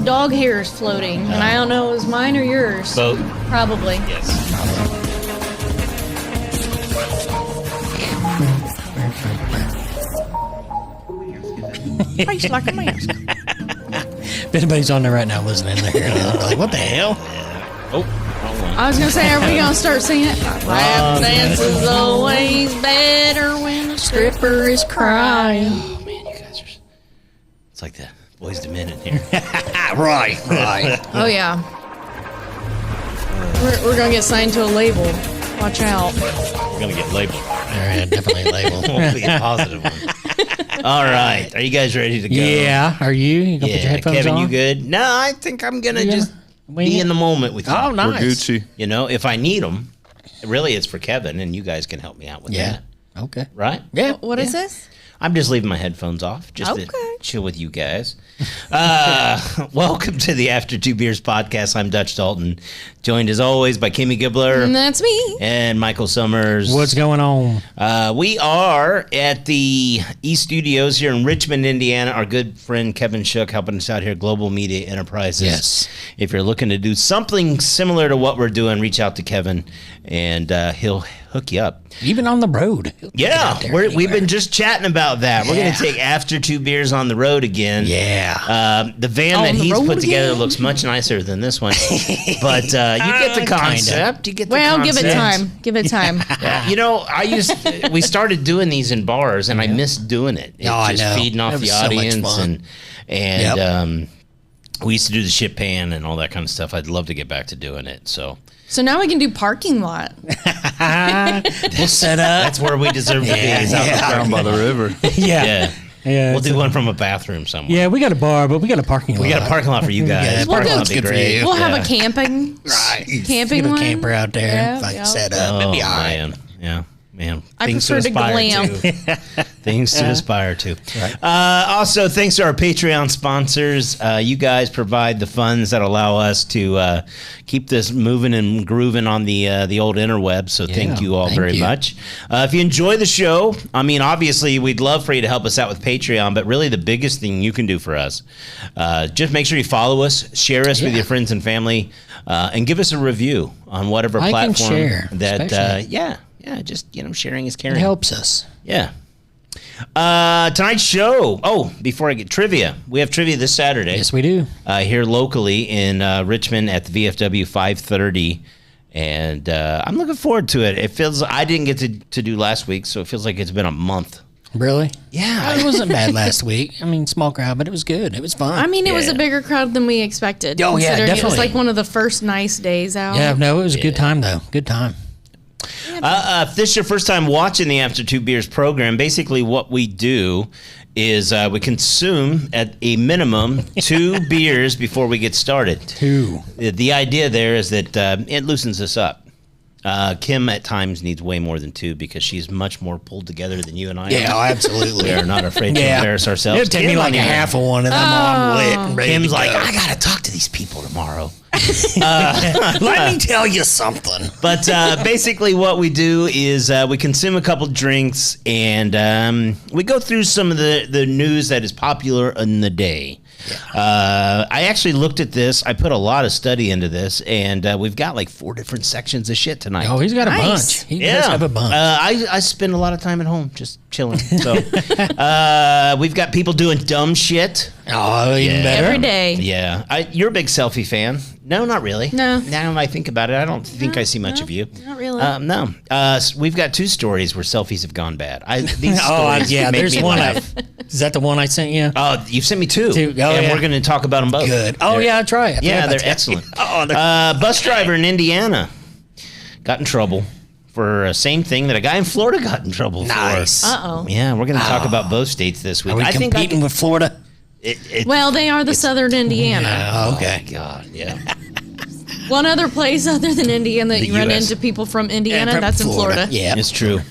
Dog hair is floating, and I don't know, is mine or yours? Both. Probably. Yes. Face like a mask. If anybody's on there right now listening, they're like, what the hell? Oh, wrong one. I was gonna say, are we gonna start singing it? Lap dance is always better when a stripper is crying. Oh, man, you guys are... It's like the Boys to Men in here. Right. Oh, yeah. We're gonna get signed to a label. Watch out. We're going to get labeled. Yeah, definitely labeled. We'll be a positive one. All right. Are you guys ready to go? Yeah. Are you? You gonna put your headphones Kevin, on? you good? No, I think I'm going to just be in the moment with you. Oh, nice. We're Gucci. You know, if I need them, really it's for Kevin, and you guys can help me out with that. Okay. Right? Yeah. What is this? I'm just leaving my headphones off just to chill with you guys. Welcome to the After Two Beers podcast. I'm Dutch Dalton, joined as always by Kimmy Gibbler. And that's me. And Michael Summers. What's going on? We are at the East Studios here in Richmond, Indiana. Our good friend Kevin Shook helping us out here, Global Media Enterprises. Yes. If you're looking to do something similar to what we're doing, reach out to Kevin, and he'll hook you up. Even on the road. Yeah, we've been just chatting about that. We're going to take After Two Beers on the road again. Yeah. Yeah. The van On that the he's road put together again. looks much nicer than this one. But you get the concept. You get the Well, concept. give it time. Give it time. Yeah. You know, we started doing these in bars, and I miss doing it. It's I just know. feeding off It was the so much audience, fun. and we used to do the ship pan and all that kind of stuff. I'd love to get back to doing it. So So now we can do parking lot. We'll set up. that's where we deserve to be. Is out there. Down by the river. Yeah. Yeah. Yeah. We'll do one from a bathroom somewhere. Yeah, we got a bar, but we got a parking lot. We got a parking lot for you guys. Yeah, We'll Parking do- lot would be Good for great. you. We'll have Yeah. a camping Get a one. camper out there, Yeah, like yeah. set up. Oh, It'd be all right. man. Yeah. Man, I things prefer to aspire glam. Things to aspire to. Also, thanks to our Patreon sponsors. You guys provide the funds that allow us to keep this moving and grooving on the old interweb. So thank you all very much. If you enjoy the show, I mean, obviously, we'd love for you to help us out with Patreon. But really, the biggest thing you can do for us, just make sure you follow us, share us with your friends and family, and give us a review on whatever Like and platform share, that. especially. Yeah, just sharing is caring. It helps us. Yeah. Tonight's show. Oh, before I get trivia, we have trivia this Saturday. Yes, we do. Here locally in Richmond at the VFW 5:30, and I'm looking forward to it. It feels I didn't get to do last week, so it feels like it's been a month. Really? Yeah. It wasn't bad last week. I mean, small crowd, but it was good. It was fun. I mean, it was Yeah. a bigger crowd than we expected. Oh, yeah, considering It was definitely. like one of the first nice days out. yeah, no, it was a good time, though. Good time. If this is your first time watching the After Two Beers program, basically what we do is we consume at a minimum 2 beers before we get started. 2. The idea there is that it loosens us up. Kim at times needs way more than 2 because she's much more pulled together than you and I Yeah, are. absolutely. We are not afraid to embarrass ourselves. It'll take me Kim, like on a the other half hand, of one, and I'm all lit and ready Kim's to like, go. I gotta talk to these people tomorrow. Let me tell you something. But basically, what we do is we consume a couple drinks and we go through some of the news that is popular in the day. I actually looked at this. I put a lot of study into this, and we've got like 4 different sections of shit tonight. Oh, he's got a Nice. bunch. He does have a bunch. I spend a lot of time at home just chilling. So we've got people doing dumb shit. Oh, even better. Every day. Yeah, you're a big selfie fan. No, not really. No. Now I think about it, I don't think I see much of you. Not really. No. We've got 2 stories where selfies have gone bad. These Oh, stories yeah, make there's me one. laugh. Is that the one I sent you? Oh, you've sent me 2. 2. Oh, and yeah. we're going to talk about them both. Good. Oh, They're- yeah, try it. Yeah, they're excellent. Oh, they're Bus driver in Indiana got in trouble for the same thing that a guy in Florida got in trouble nice. for. Uh-oh. Yeah, we're going to talk about both states this week. Are we I think competing with Florida? Well, they are the southern Indiana. Oh, okay. God, yeah. One other place other than Indiana that The you run US. into people from Indiana, From that's in Florida. Yeah. It's true.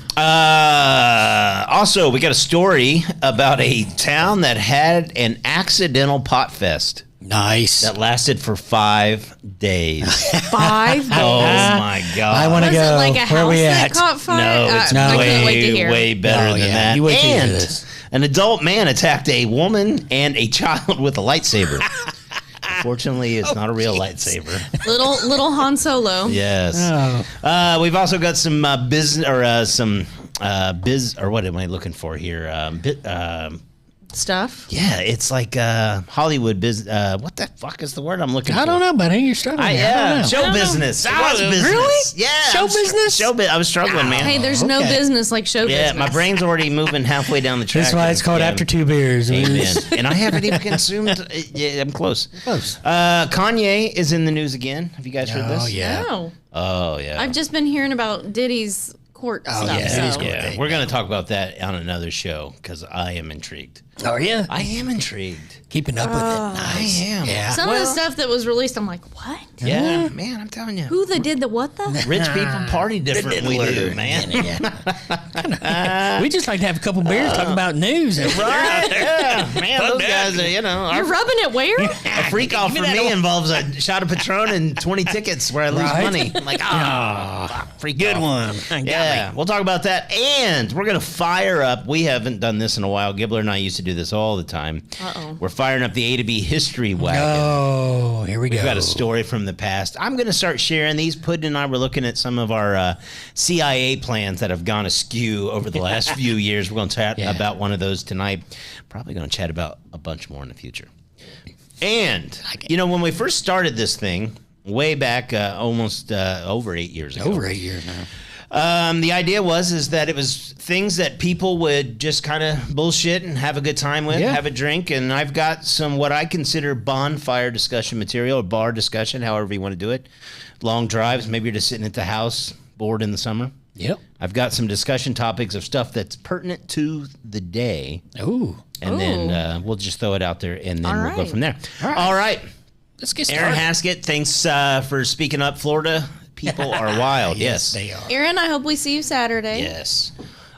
Also, we got a story about a town that had an accidental pot fest Nice. that lasted for 5 days. 5 days. Oh my God! I want to Was go. it like a Where house we that at? caught fire? No, it's I way, can't wait to hear. way better Oh, than yeah. that. You wait till you hear And this. an adult man attacked a woman and a child with a lightsaber. Fortunately, it's not a real lightsaber. Little Han Solo. Yes. Oh. We've also got some business or some biz or what am I looking for here? Stuff. Yeah, it's like Hollywood business. What the fuck is the word I'm looking for? I don't know, buddy. You're struggling. I don't know. Show business. It was business. Really? Yeah. Show business? I was struggling, man. Hey, there's no okay. business like show Yeah, business. my brain's already moving halfway down the track. That's why it's called Yeah. After 2 Beers. Amen. And I haven't even consumed. Yeah, I'm close. Close. Kanye is in the news again. Have you guys heard this? Oh, yeah. No. Oh, yeah. I've just been hearing about Diddy's court stuff. yeah, Diddy's so. court. Yeah, we're going to talk about that on another show because I am intrigued. Oh, yeah. I am intrigued. Keeping up with it. Nice. I am. Yeah. Some of the stuff that was released, I'm like, what? Yeah, man, I'm telling you. Who did the what the? Rich people party different than we do, man. We just like to have a couple beers talking about news. Right? Yeah, man, those guys are, You're our rubbing it where? a freak off for me involves a shot of Patron and 20 tickets where I lose Right. money. I'm like, freak Good off. one. Yeah, we'll talk about that. And we're going to fire up. We haven't done this in a while. Gibbler and I used to do this all the time. Uh-oh. We're firing up the A to B history wagon. Oh, here we go. We've got a story from the past. I'm going to start sharing these. Puddin and I were looking at some of our CIA plans that have gone askew over the last few years. We're going to chat about one of those tonight. Probably going to chat about a bunch more in the future. And, when we first started this thing, way back almost over 8 years ago. Over 8 years now. The idea was that it was things that people would just kind of bullshit and have a good time with, have a drink. And I've got some what I consider bonfire discussion material, or bar discussion, however you want to do it. Long drives, maybe you're just sitting at the house, bored in the summer. Yep. I've got some discussion topics of stuff that's pertinent to the day. Ooh. And then we'll just throw it out there, and then we'll go from there. All right. Let's get started. Aaron Haskett, thanks for speaking up. Florida people are wild. Yes, they are. Aaron, I hope we see you Saturday. Yes.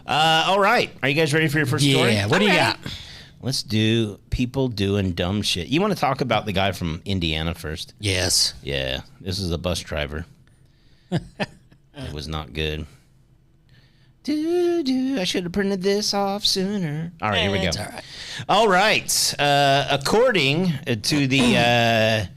All right. Are you guys ready for your first story? Yeah. What do you got? Let's do people doing dumb shit. You want to talk about the guy from Indiana first? Yes. Yeah. This is a bus driver. It was not good. I should have printed this off sooner. All right, here we go. It's all right. All right. According to the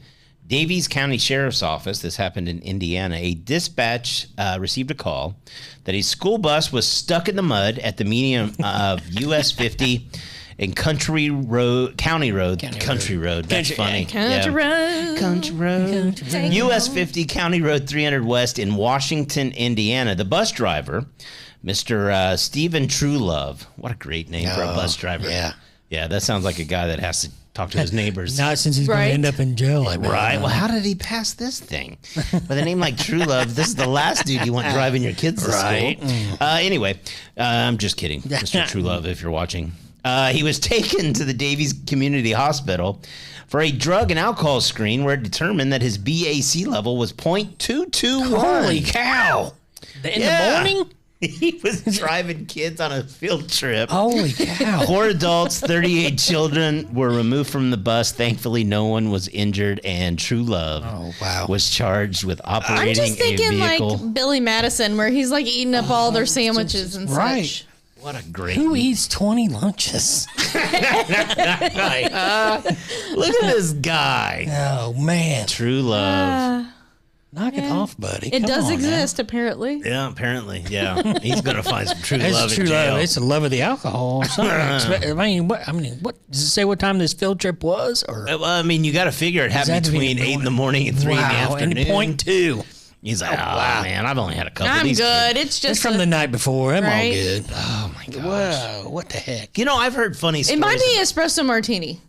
Davies County Sheriff's Office, this happened in Indiana, a dispatch received a call that a school bus was stuck in the mud at the median of US 50 and County Road. That's funny. Country Road. Country Road. US 50 County Road 300 West in Washington, Indiana. The bus driver, Mr. Stephen Truelove. What a great name for a bus driver. Yeah. Yeah, that sounds like a guy that has to talk to his neighbors. Not since he's going to end up in jail. I bet. Right. Well, how did he pass this thing? With a name like Truelove, this is the last dude you want driving your kids to school. Anyway, I'm just kidding, Mr. Truelove, if you're watching. He was taken to the Davies Community Hospital for a drug and alcohol screen where it determined that his BAC level was .221. Holy cow. In the morning? He was driving kids on a field trip. Holy cow. 4 adults, 38 children were removed from the bus. Thankfully, no one was injured, and Truelove was charged with operating I'm just thinking a vehicle. like Billy Madison, where he's like eating up all their sandwiches and such. What a great... Who eats 20 lunches? Look at this guy. Oh, man. Truelove. Knock it off, buddy. It Come does on, exist, apparently. Yeah, apparently. Yeah. He's going to find some true love It's true in jail. love. It's the love of the alcohol or something. What does it say what time this field trip was? Or Well, I mean, you got to figure it happened between 8 in the morning and 3 in the afternoon. And .2. He's like, wow, man, I've only had a couple of I'm these. good. It's just It's from the night before. I'm all Right? good. Oh, my gosh. Whoa, what the heck? You know, I've heard funny stories. It might be espresso martini.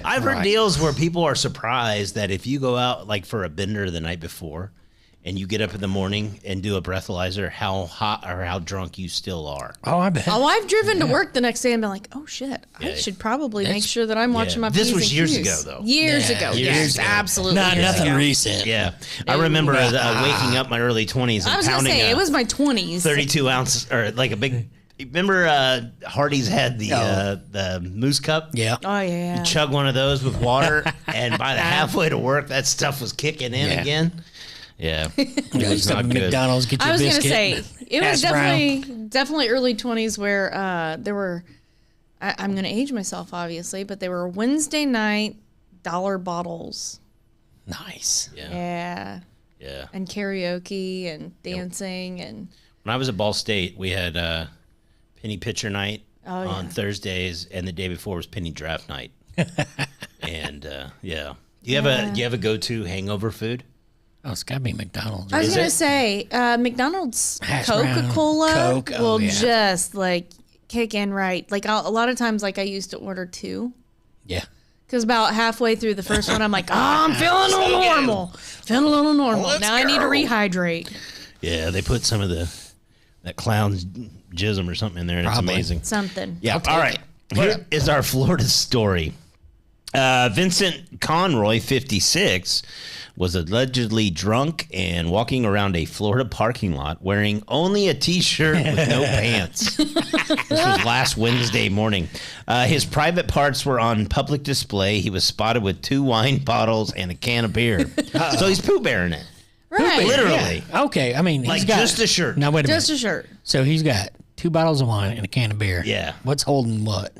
I've heard deals where people are surprised that if you go out like for a bender the night before and you get up in the morning and do a breathalyzer, how hot or how drunk you still are. Oh, I bet. Oh, I've driven to work the next day and been like, oh shit, I should probably make sure that I'm watching my P's This was and years Q's. ago, though. Years ago. Yes, ago. absolutely. Not years nothing ago. recent. Yeah. I remember waking up my early 20s and I was going to pounding say, it was my 20s. 32 ounce or like a big... Remember Hardee's had the Moose Cup? Yeah. Oh, yeah. Chug one of those with water, and by the halfway to work, that stuff was kicking in again. Yeah, it was Stop not at good. McDonald's, get your I was going to biscuit. say, it was definitely early 20s where there were, I'm going to age myself, obviously, but they were Wednesday night dollar bottles. Nice. Yeah. And karaoke and dancing and... When I was at Ball State, we had penny pitcher night on Thursdays, and the day before was penny draft night. And do you have a go-to hangover food? Oh, it's got to be McDonald's. I was going to say, McDonald's Hash brown, Coca-Cola Coke, will just like kick in right. Like a lot of times, like I used to order 2. Yeah. Because about halfway through the first one, I'm like, I'm feeling a little normal. Feeling a little normal. Now I need to rehydrate. Yeah, they put some of that clown's jism or something in there, and Probably. it's amazing. Something. Yeah, all right. Here is our Florida story. Vincent Conroy, 56, was allegedly drunk and walking around a Florida parking lot wearing only a T-shirt with no pants. This was last Wednesday morning. His private parts were on public display. He was spotted with 2 wine bottles and a can of beer. So he's Pooh Bearing it. Right. Literally. Yeah. Okay, I mean, Like he's got just a shirt. Now wait a Just minute. a shirt. So he's got 2 bottles of wine and a can of beer. Yeah. What's holding what?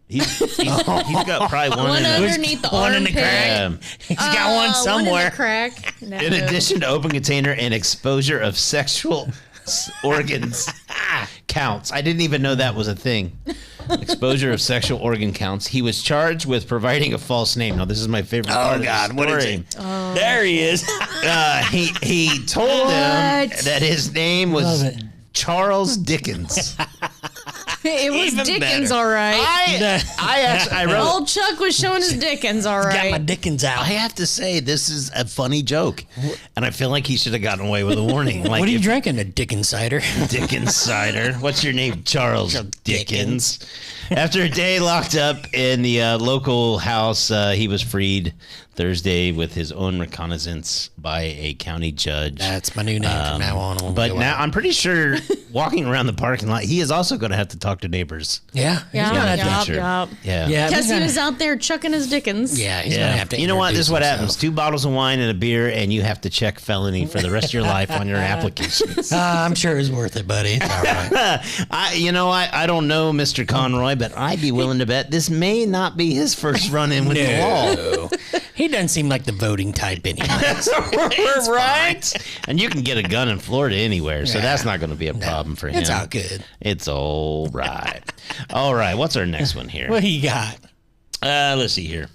He's got probably one One in a... underneath the one in the armpit. Um, He's got one One in somewhere. the crack. No. in addition to open container and exposure of sexual organs counts. I didn't even know that was a thing. Exposure of sexual organ counts. He was charged with providing a false name. Now, this is my favorite part of the what is story. it? There he is. He told them What? that his name was Love it. Charles Dickens. It was Even Dickens, better. all right. I wrote. Old Chuck was showing his Dickens, all Got my right. Dickens out. I have to say, this is a funny joke, and I feel like he should have gotten away with a warning. Like, What are you if drinking? A Dickens cider? Dickens cider. What's your name? Charles Dickens. After a day locked up in the local house, he was freed Thursday with his own reconnaissance by a county judge. That's my new name from now on. But now I'm pretty sure walking around the parking lot, he is also going to have to talk to neighbors. Yeah. Yeah, He's gonna in the have to, future. yup. Yeah. yeah. Because he's he gonna- was out there chucking his Dickens. Yeah, he's going to have to. You know what? This is what introduce happens. himself. 2 bottles of wine and a beer, and you have to check felony for the rest of your life on your application. I'm sure it's worth it, buddy. It's all right. I don't know Mr. Conroy, but I'd be willing to bet this may not be his first run-in with the law. No. He doesn't seem like the voting type anyway. Right? And you can get a gun in Florida anywhere, so that's not going to be a problem for him. It's all good. It's all right. All right, what's our next one here? What do you got? Let's see here.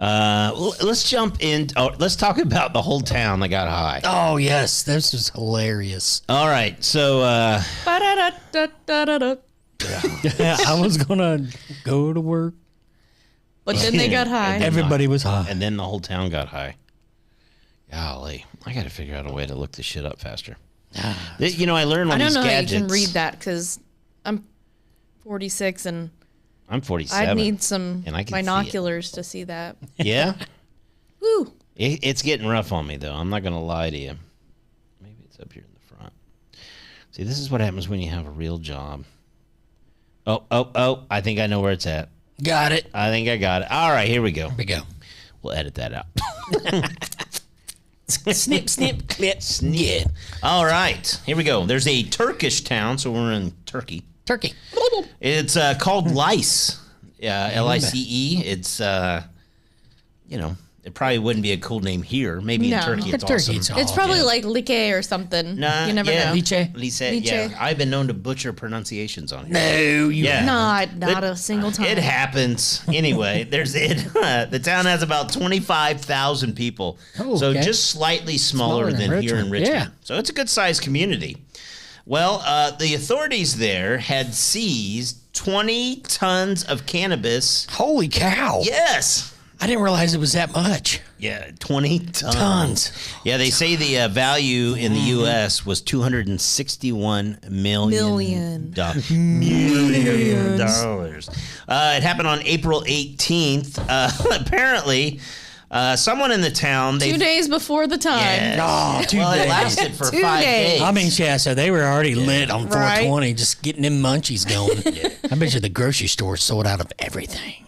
Let's jump in. Oh, let's talk about the whole town that got high. Oh, yes. This was hilarious. All right, so Ba-da-da-da-da-da-da. I was going to go to work. But then they got high. Everybody was high. and then the whole town got high. Golly, I got to figure out a way to look this shit up faster. You know, I learned I on don't these know gadgets. how you can read that because I'm 46 and I'm 47. I'd need some and I can see it. binoculars to see that. Yeah, Woo. it's getting rough on me though. I'm not gonna lie to you. Maybe it's up here in the front. See, this is what happens when you have a real job. Oh! I think I know where it's at. Got it. I think I got it. All right, here we go. Here we go. We'll edit that out. Snip, snip, clip. Yeah. All right, here we go. There's a Turkish town, so we're in Turkey. Turkey. It's called Lice. Lice. It's you know, it probably wouldn't be a cool name here. Maybe in No. Turkey it's Turkey, awesome. it's It's probably like Like or something. Nah, You never yeah. know. Liche? Lice. Liche. Yeah, I've been known to butcher pronunciations on it. No, you. Yeah. Not a single time. It happens. Anyway, the town has about 25,000 people. Oh, so okay. just slightly smaller than here in Richmond. Richmond. Yeah. So it's a good sized community. Well, the authorities there had seized 20 tons of cannabis. Holy cow. Yes. I didn't realize it was that much. Yeah, 20 tons. Tons. Yeah, they say the value in the U.S. was $261 million. Million dollars. It happened on April 18th. Apparently, someone in the town... 2 days before the time. Yes. Oh, 2 Well, it days. lasted for 2 5 days. days. I mean, yeah, so they were already lit on Right. 420, just getting them munchies going. I bet you the grocery store sold out of everything.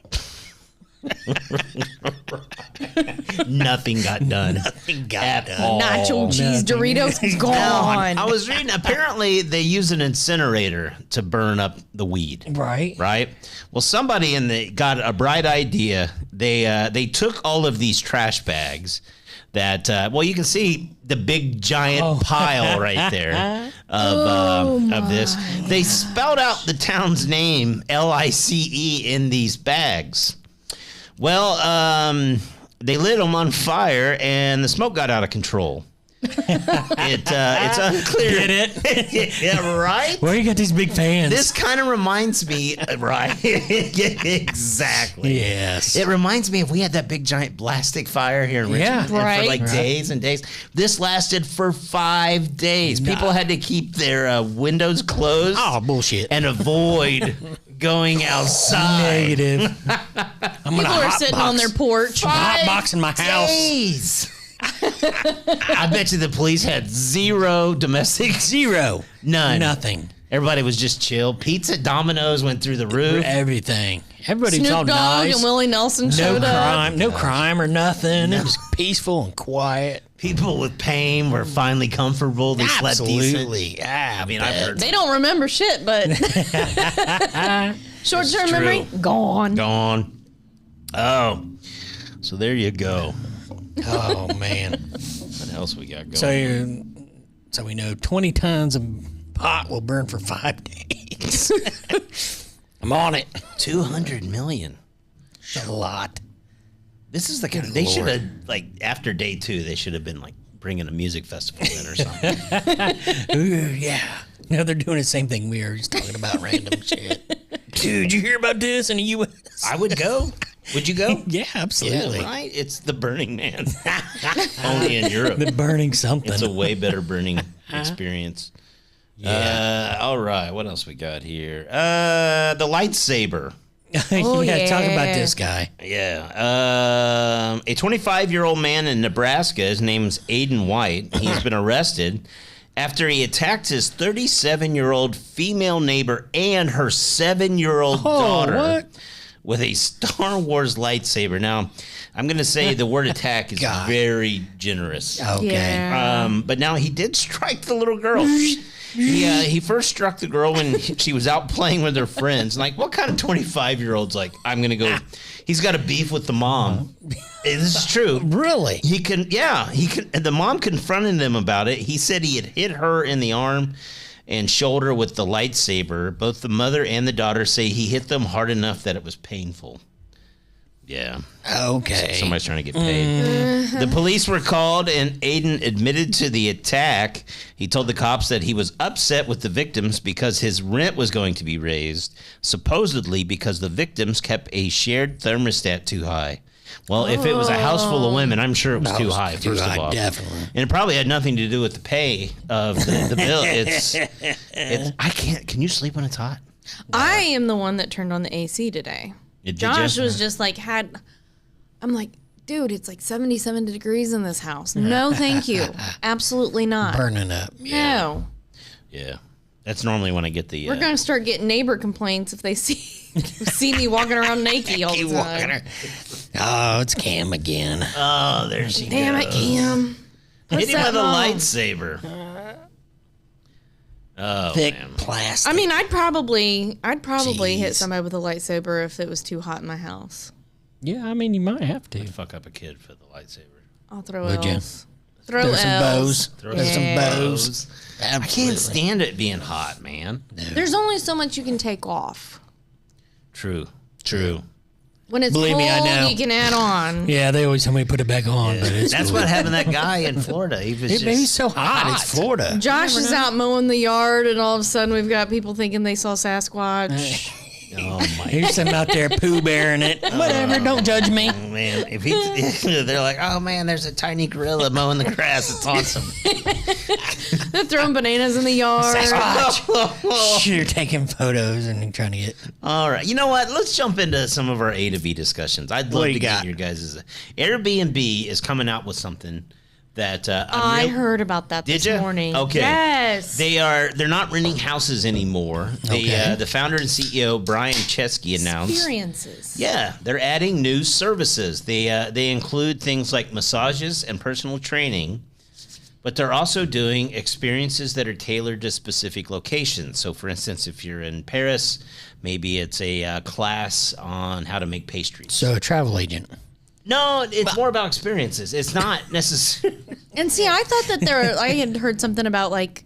Nothing got done. Nothing got At done. all. Nacho cheese nothing. Doritos gone. I was reading, apparently they use an incinerator to burn up the weed. Right? Right. Well, somebody got a bright idea. They took all of these trash bags that you can see the big giant pile right there of this. They spelled out the town's name LICE in these bags. Well, they lit them on fire and the smoke got out of control. It's unclear. Get it? Yeah, right. Where you got these big fans? This kind of reminds me, right? Exactly. Yes. It reminds me if we had that big giant plastic fire here in Richmond Yeah. and for Right. like days and days. This lasted for 5 days. People had to keep their windows closed Oh, bullshit. and avoid going outside. Negative. I'm People are sitting on their porch. hot box in my house. Days. I bet you the police had zero domestic. Zero. None. Nothing. Everybody was just chill. Pizza Domino's went through the roof. Everything. Everybody was all Snoop Dogg nice. and Willie Nelson No showed up. crime. No crime or nothing. It was peaceful and quiet. People with pain were finally comfortable. They slept decent. Absolutely. I mean, I've heard They don't remember shit, but short-term It's memory true. gone. gone. Oh, so there you go. Oh, man. What else we got going? So we know 20 tons of pot will burn for 5 days. I'm on it. 200 million. It's a lot. This is the kind of, they should have, like, after day 2, they should have been, like, bringing a music festival in or something. Ooh, yeah. Now they're doing the same thing we are, just talking about random shit. Dude, you hear about this in the U.S.? I would go. Would you go? Yeah, absolutely. Yeah, right? It's the Burning Man. Only in Europe. The burning something. It's a way better burning experience. Yeah. All right. What else we got here? The lightsaber. Yeah, talk about this guy. Yeah. A 25-year-old man in Nebraska, his name's Aiden White. He's been arrested after he attacked his 37-year-old female neighbor and her 7-year-old daughter with a Star Wars lightsaber. Now, I'm going to say the word attack is very generous. Okay. Yeah. But now he did strike the little girl. He first struck the girl when she was out playing with her friends. Like, what kind of 25-year-old's like, I'm going to go. He's got a beef with the mom. This is true. Really? He can. The mom confronted him about it. He said he had hit her in the arm and shoulder with the lightsaber. Both the mother and the daughter say he hit them hard enough that it was painful. Yeah. Okay. Somebody's trying to get paid. The police were called and Aiden admitted to the attack. He told the cops that he was upset with the victims because his rent was going to be raised, supposedly because the victims kept a shared thermostat too high. Well, if it was a house full of women, I'm sure it was too high, first of all. Definitely. And it probably had nothing to do with the pay of the bill. I can't. Can you sleep when it's hot? I am the one that turned on the AC today. Josh was just like, I'm like, dude, it's like 77 degrees in this house. No, thank you. Absolutely not. Burning up. No. Yeah. That's normally when I get the... We're going to start getting neighbor complaints if they see me walking around naked all the time. Oh, it's Cam again. Oh, there she goes. Damn it, Cam. Hit him with a lightsaber. Oh, thick man. plastic. I mean, I'd probably hit somebody with a lightsaber if it was too hot in my house. Yeah, I mean, you might have to. Fuck up a kid for the lightsaber. I'll throw Would you? L's. Throw There's some L's. bows. There's some bows. I can't stand it being hot, man. No. There's only so much you can take off. True. When it's Believe cold, me, I know. you can add on. Yeah, they always tell me to put it back on, but it's That's cool. what happened to that guy in Florida. He was just Maybe so hot. It's Florida. Josh is out mowing the yard, and all of a sudden we've got people thinking they saw Sasquatch. Oh my Here's some out there poo bearing it. Whatever, don't judge me. man! If they're like, oh man, there's a tiny gorilla mowing the grass. It's awesome. They're throwing bananas in the yard. You're taking photos and trying to get. All right, you know what? Let's jump into some of our A to B discussions. I'd love to get your guys'. Airbnb is coming out with something that I heard about that this morning. Okay. Yes. They're not renting houses anymore. The founder and CEO Brian Chesky announced Experiences. Yeah, they're adding new services. They include things like massages and personal training, but they're also doing experiences that are tailored to specific locations. So, for instance, if you're in Paris, maybe it's a class on how to make pastries. So, a travel agent. No, it's more about experiences. It's not necessarily. And see, I thought that I had heard something about like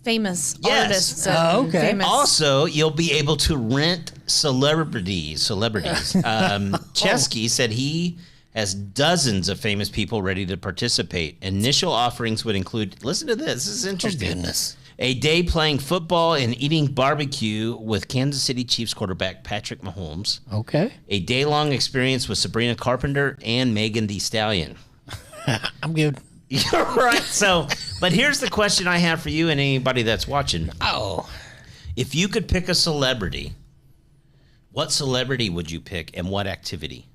famous artists. And okay. Famous. Also, you'll be able to rent celebrities. Chesky said he has dozens of famous people ready to participate. Initial offerings would include, listen to this is interesting. Oh, goodness. A day playing football and eating barbecue with Kansas City Chiefs quarterback Patrick Mahomes. Okay. A day-long experience with Sabrina Carpenter and Megan Thee Stallion. I'm good. You're right. So, but here's the question I have for you and anybody that's watching. Oh. If you could pick a celebrity, what celebrity would you pick and what activity?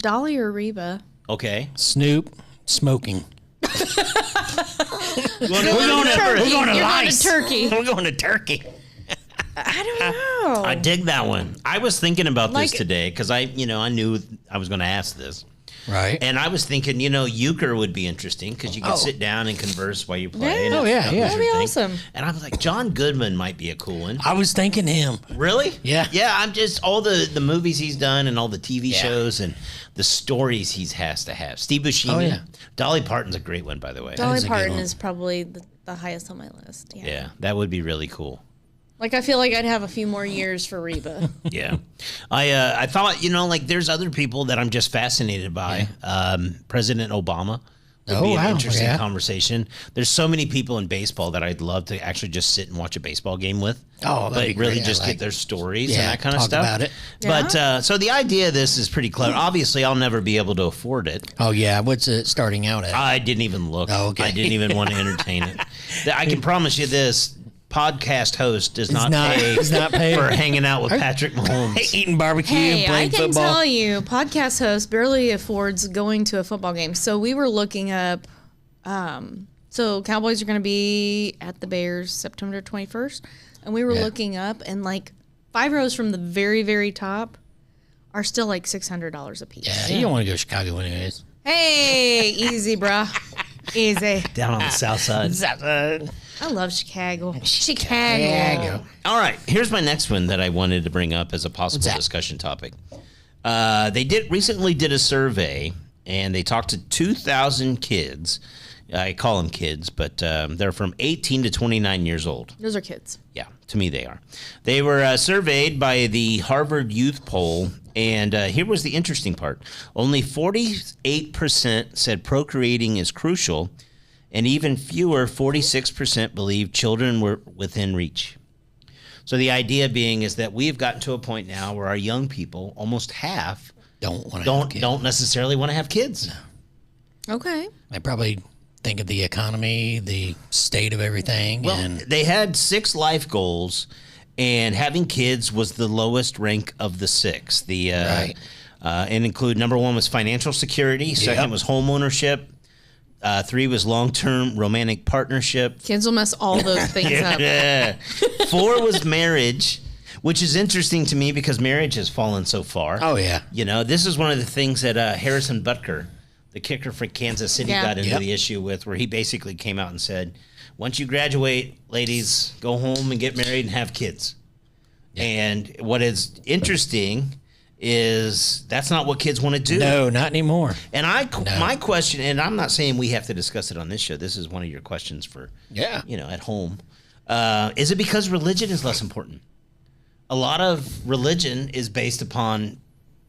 Dolly or Reba? Okay. Snoop smoking. We're going to Lice. Turkey. We're going to Turkey. I don't know. I dig that one. I was thinking about this Like- today because I knew I was going to ask this. Right. And I was thinking, euchre would be interesting because you could sit down and converse while you're playing. Oh, yeah, yeah. That'd be awesome. And I was like, John Goodman might be a cool one. I was thinking him. Really? Yeah. Yeah, I'm just, all the movies he's done and all the TV shows and the stories he has to have. Steve Buscemi. Oh, yeah. Dolly Parton's a great one, by the way. Dolly is a good Parton one. is probably the highest on my list. Yeah. Yeah, that would be really cool. Like, I feel like I'd have a few more years for Reba. Yeah. I thought, like there's other people that I'm just fascinated by. President Obama would be an interesting conversation. There's so many people in baseball that I'd love to actually just sit and watch a baseball game with. Oh, that'd be really great. just get their stories and that kind of stuff. About it. But so the idea of this is pretty clever. Obviously, I'll never be able to afford it. Oh, yeah. What's it starting out at? I didn't even look. Oh, okay. I didn't even want to entertain it. I can promise you this. Podcast host does not pay for hanging out with Patrick Mahomes. Eating barbecue, playing football. I can tell you, podcast host barely affords going to a football game. So we were looking up, so Cowboys are going to be at the Bears September 21st. And we were looking up, and like 5 rows from the very, very top are still like $600 a piece. Yeah, you don't want to go to Chicago anyways. Hey, easy, bruh. Easy. Down on the south side. I love Chicago. Chicago. All right, here's my next one that I wanted to bring up as a possible discussion topic. They recently did a survey, and they talked to 2,000 kids. I call them kids, but they're from 18 to 29 years old. Those are kids. Yeah, to me they are. They were surveyed by the Harvard Youth Poll, and here was the interesting part. Only 48% said procreating is crucial, and even fewer, 46%, believe children were within reach. So the idea being is that we've gotten to a point now where our young people, almost half, don't necessarily want to have kids. Okay. They probably think of the economy, the state of everything. Well, and they had 6 life goals, and having kids was the lowest rank of the 6. And include number 1 was financial security. Second was home ownership. 3 was long-term romantic partnership. Kids will mess all those things up. 4 was marriage, which is interesting to me because marriage has fallen so far. Oh, yeah. This is one of the things that Harrison Butker, the kicker for Kansas City, got into the issue with, where he basically came out and said, once you graduate, ladies, go home and get married and have kids. Yeah. And what is interesting is that's not what kids want to do. No, not anymore. And my question, and I'm not saying we have to discuss it on this show. This is one of your questions for, at home. Is it because religion is less important? A lot of religion is based upon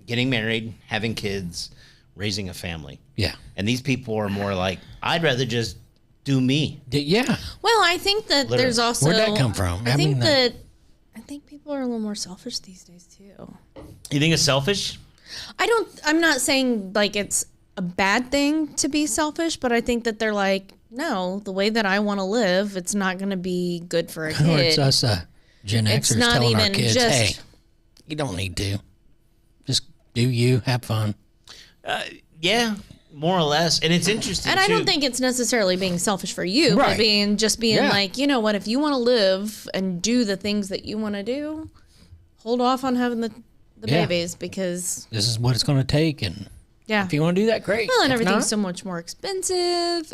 getting married, having kids, raising a family. Yeah. And these people are more like, I'd rather just do me. Yeah. Well, I think that there's also... Where'd that come from? I think people are a little more selfish these days, too. You think it's selfish? I'm not saying, like, it's a bad thing to be selfish, but I think that they're like, no, the way that I want to live, it's not going to be good for a kid. Or it's us Gen Xers telling our kids, hey, you don't need to. Just do you, have fun. Yeah, more or less. And it's interesting, and I don't think it's necessarily being selfish for you, but being like, you know what, if you want to live and do the things that you want to do, hold off on having the babies, because this is what it's going to take. And if you want to do that, great. Well, and everything's so much more expensive.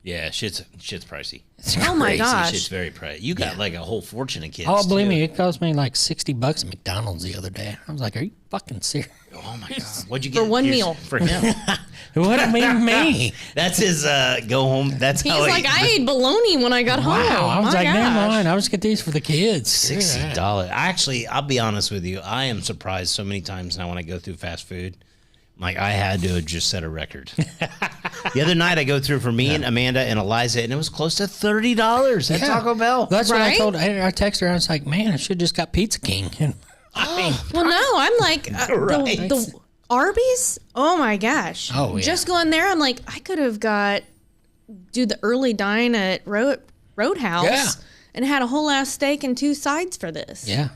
Yeah, shit's pricey. Oh my gosh, shit's very pricey. You got like a whole fortune of kids. Oh, believe me, it cost me like $60 at McDonald's the other day. I was like, are you fucking serious? Oh my god, what'd you get for one meal for him? What do you mean me? That's his go home. That's he's like, I ate bologna when I got home. Wow, I was like, never mind. I'll just get these for the kids. $60. Actually, I'll be honest with you. I am surprised so many times now when I go through fast food. Like, I had to just set a record. The other night, I go through for me and Amanda and Eliza, and it was close to $30 at Taco Bell. That's what I told. I texted her. I was like, man, I should have just got Pizza King. Well, no, I'm like, the Arby's? Oh, my gosh. Oh, yeah. Just going there, I'm like, I could have do the early dine at Roadhouse and had a whole ass steak and 2 sides for this. Yeah.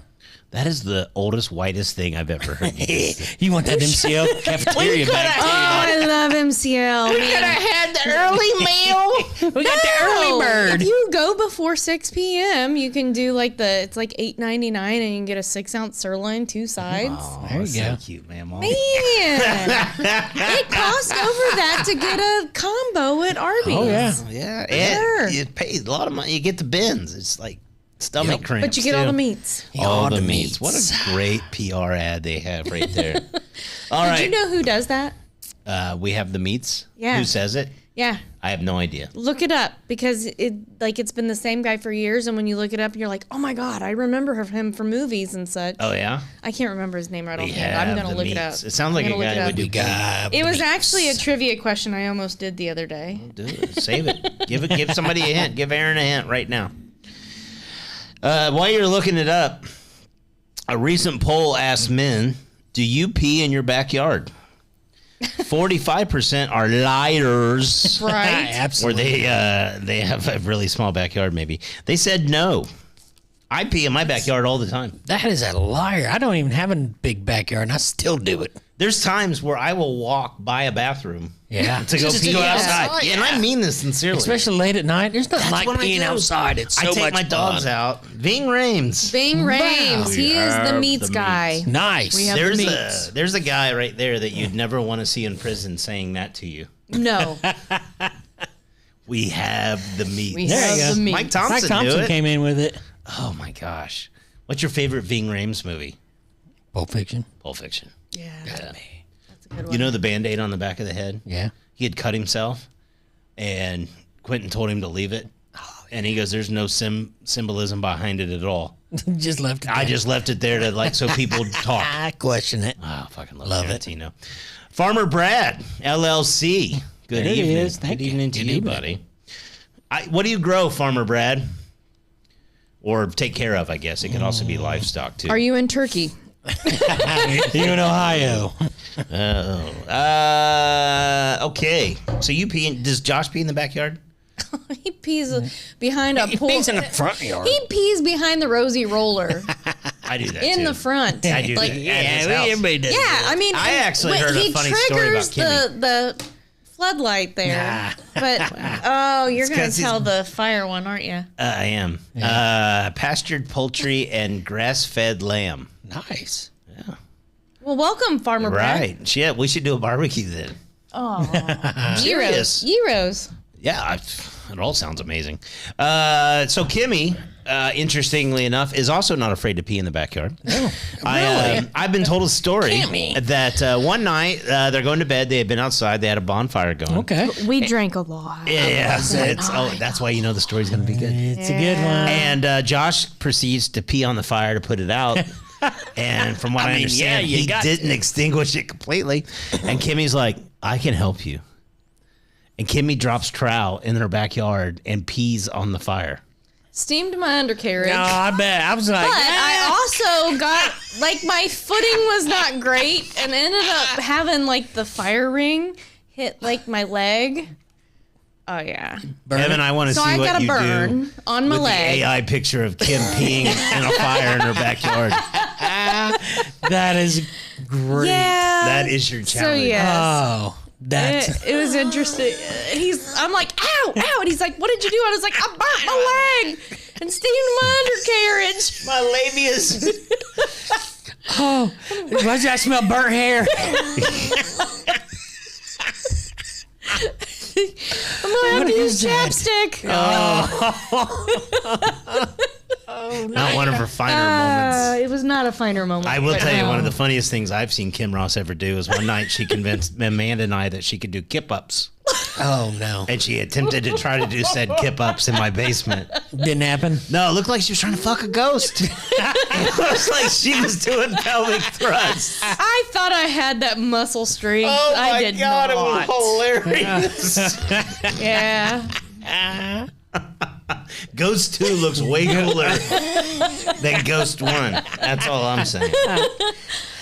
That is the oldest, whitest thing I've ever heard. You want that MCL cafeteria back? Oh, I love MCL. We could have had the early meal. We got the early bird. If you go before 6 p.m., you can do like it's like $8.99, and you can get a 6-ounce sirloin, 2 sides. Oh, there you go. So cute, man. It costs over that to get a combo at Arby's. Oh yeah. Yeah. You pay a lot of money. You get the bins. It's like stomach cramps. But you get all the meats. All the meats. What a great PR ad they have right there. All right. Did you know who does that? We have the meats. Yeah. Who says it? Yeah. I have no idea. Look it up because it's been the same guy for years, and when you look it up, you're like, oh my god, I remember him from movies and such. Oh yeah. I can't remember his name right We offhand. have I'm gonna the look it meats. up. It sounds like a guy would do. It was actually a trivia question I almost did the other day. Do it. Save it. Give somebody a hint. Give Aaron a hint right now. While you're looking it up, a recent poll asked men, "Do you pee in your backyard?" 45% are liars. Right. Absolutely. Or they have a really small backyard, maybe. They said no. I pee in my backyard all the time. That is a liar. I don't even have a big backyard, and I still do it. There's times where I will walk by a bathroom Yeah. to go Just pee go outside. Yeah, and I mean this sincerely. Especially late at night. There's nothing like when I peeing do. outside. It's so I take much my dogs fun. out. Ving Rames. Bing Rames. He is the have meats the guy. meats. Nice. We have- There's a guy right there that you'd never want to see in prison saying that to you. No. We have the meats. We There have you go. the meats. Mike Thompson, Mike Thompson knew it. came in with it. Oh my gosh. What's your favorite Ving Rames movie? Pulp Fiction. Pulp Fiction. Yeah. That's That's me. a good one. You know the Band-Aid on the back of the head? Yeah. He had cut himself, and Quentin told him to leave it. And he goes, there's no symbolism behind it at all. Just left it. I just left it there to so people talk. I question it. Oh, I fucking love Love it. Tarantino. Farmer Brad, LLC. Good There he evening. is. Thank Good you. evening to Good you, evening. buddy. What do you grow, Farmer Brad? Or take care of, I guess. It could also be livestock, too. Are you in Turkey? You in Ohio. Okay. So you pee does Josh pee in the backyard? He pees behind a He pool. pees in the front yard. He pees behind the Rosie roller I do that, in too. the front. I do Like, that. yeah, At his house. everybody does. I mean, I actually when heard a he funny story about triggers the floodlight there. Nah. But you're gonna 'cause he's- tell the fire one, aren't you? I am. Pastured poultry and grass-fed lamb. Nice. Well, welcome, Farmer Brad. Right. Shit, we should do a barbecue then. Oh, Serious. Gyros. Yeah, it all sounds amazing. So Kimmy, interestingly enough, is also not afraid to pee in the backyard. Oh, I've been told a story Kimmy. that one night they're going to bed. They had been outside. They had a bonfire going. Okay. We drank a lot. Yeah, that's why you know the story's going to be good. It's a good one. And Josh proceeds to pee on the fire to put it out. And from what I, mean, understand, yeah, you he got didn't extinguish it completely. And Kimmy's like, I can help you. And Kimmy drops trowel in her backyard and pees on the fire. Steamed my undercarriage. No, I bet. I was like, But I also got, my footing was not great and ended up having, the fire ring hit, my leg. Oh, yeah. Evan, I want to So see I what got a you burn do on my with leg. the AI picture of Kim peeing in a fire in her backyard. that is great. Yeah. That is your So, challenge. yes. Oh, that's. It was interesting. I'm like, ow, ow. And he's like, what did you do? I was like, I burnt my leg and steamed my undercarriage. My labias. Oh, why does I smell burnt hair? I'm going to have What to use is that? chapstick. Not one of her finer moments. It was not a finer moment. I will but tell you, no. one of the funniest things I've seen Kim Ross ever do is one night she convinced Amanda and I that she could do kip-ups. Oh, no. And she attempted to try to do said kip-ups in my basement. Didn't happen. No, it looked like she was trying to fuck a ghost. It was like she was doing pelvic thrusts. I thought I had that muscle strength. Oh I my did God, not. it was hilarious. Yeah. Ghost 2 looks way cooler than Ghost 1. That's all I'm saying.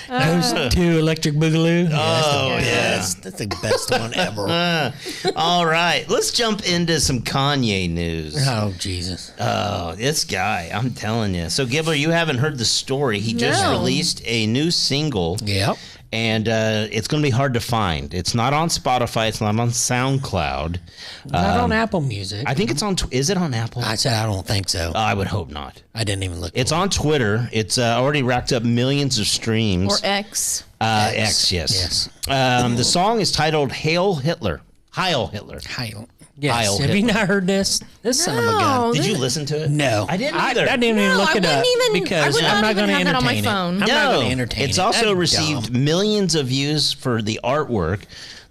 Those two Electric Boogaloo. Oh, Yes, that's the best one ever. All right, let's jump into some Kanye news. Oh, Jesus. Oh, this guy, I'm telling you. So, Gibbler, you haven't heard the story. He just No. released a new single. Yep. And it's going to be hard to find. It's not on Spotify. It's not on SoundCloud. Not on Apple Music. I think it's on. Is it on Apple? I said I don't think so. I would hope not. I didn't even look. It's on Twitter. It's already racked up millions of streams. Or X. X, yes. The song is titled "Hail Hitler." Heil Hitler. Heil. Yes. Heil Have you Hitler. not heard this? This son of a gun. Did you listen to it? No, I didn't either. I didn't even No, look I it up wouldn't even- I because would not I'm not even going to have that on entertain my it. phone. I'm not going to entertain It's it. also That's received dumb. millions of views for the artwork.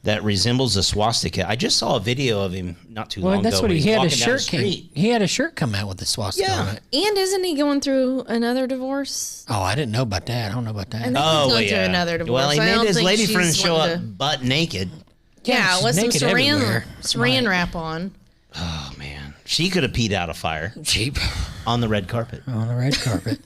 that resembles a swastika. I just saw a video of him not too long ago. Well, that's what he had. A walking down the shirt street. he had a shirt come out with the swastika on it. And isn't he going through another divorce? Oh, I didn't know about that. I don't know about that. I think he's going through another divorce. Well, he I made don't his think lady she's friend show one up to- butt naked. Yeah, she's with some naked everywhere. saran wrap on. Oh man, she could have peed out a fire Cheap on the red carpet. on the red carpet.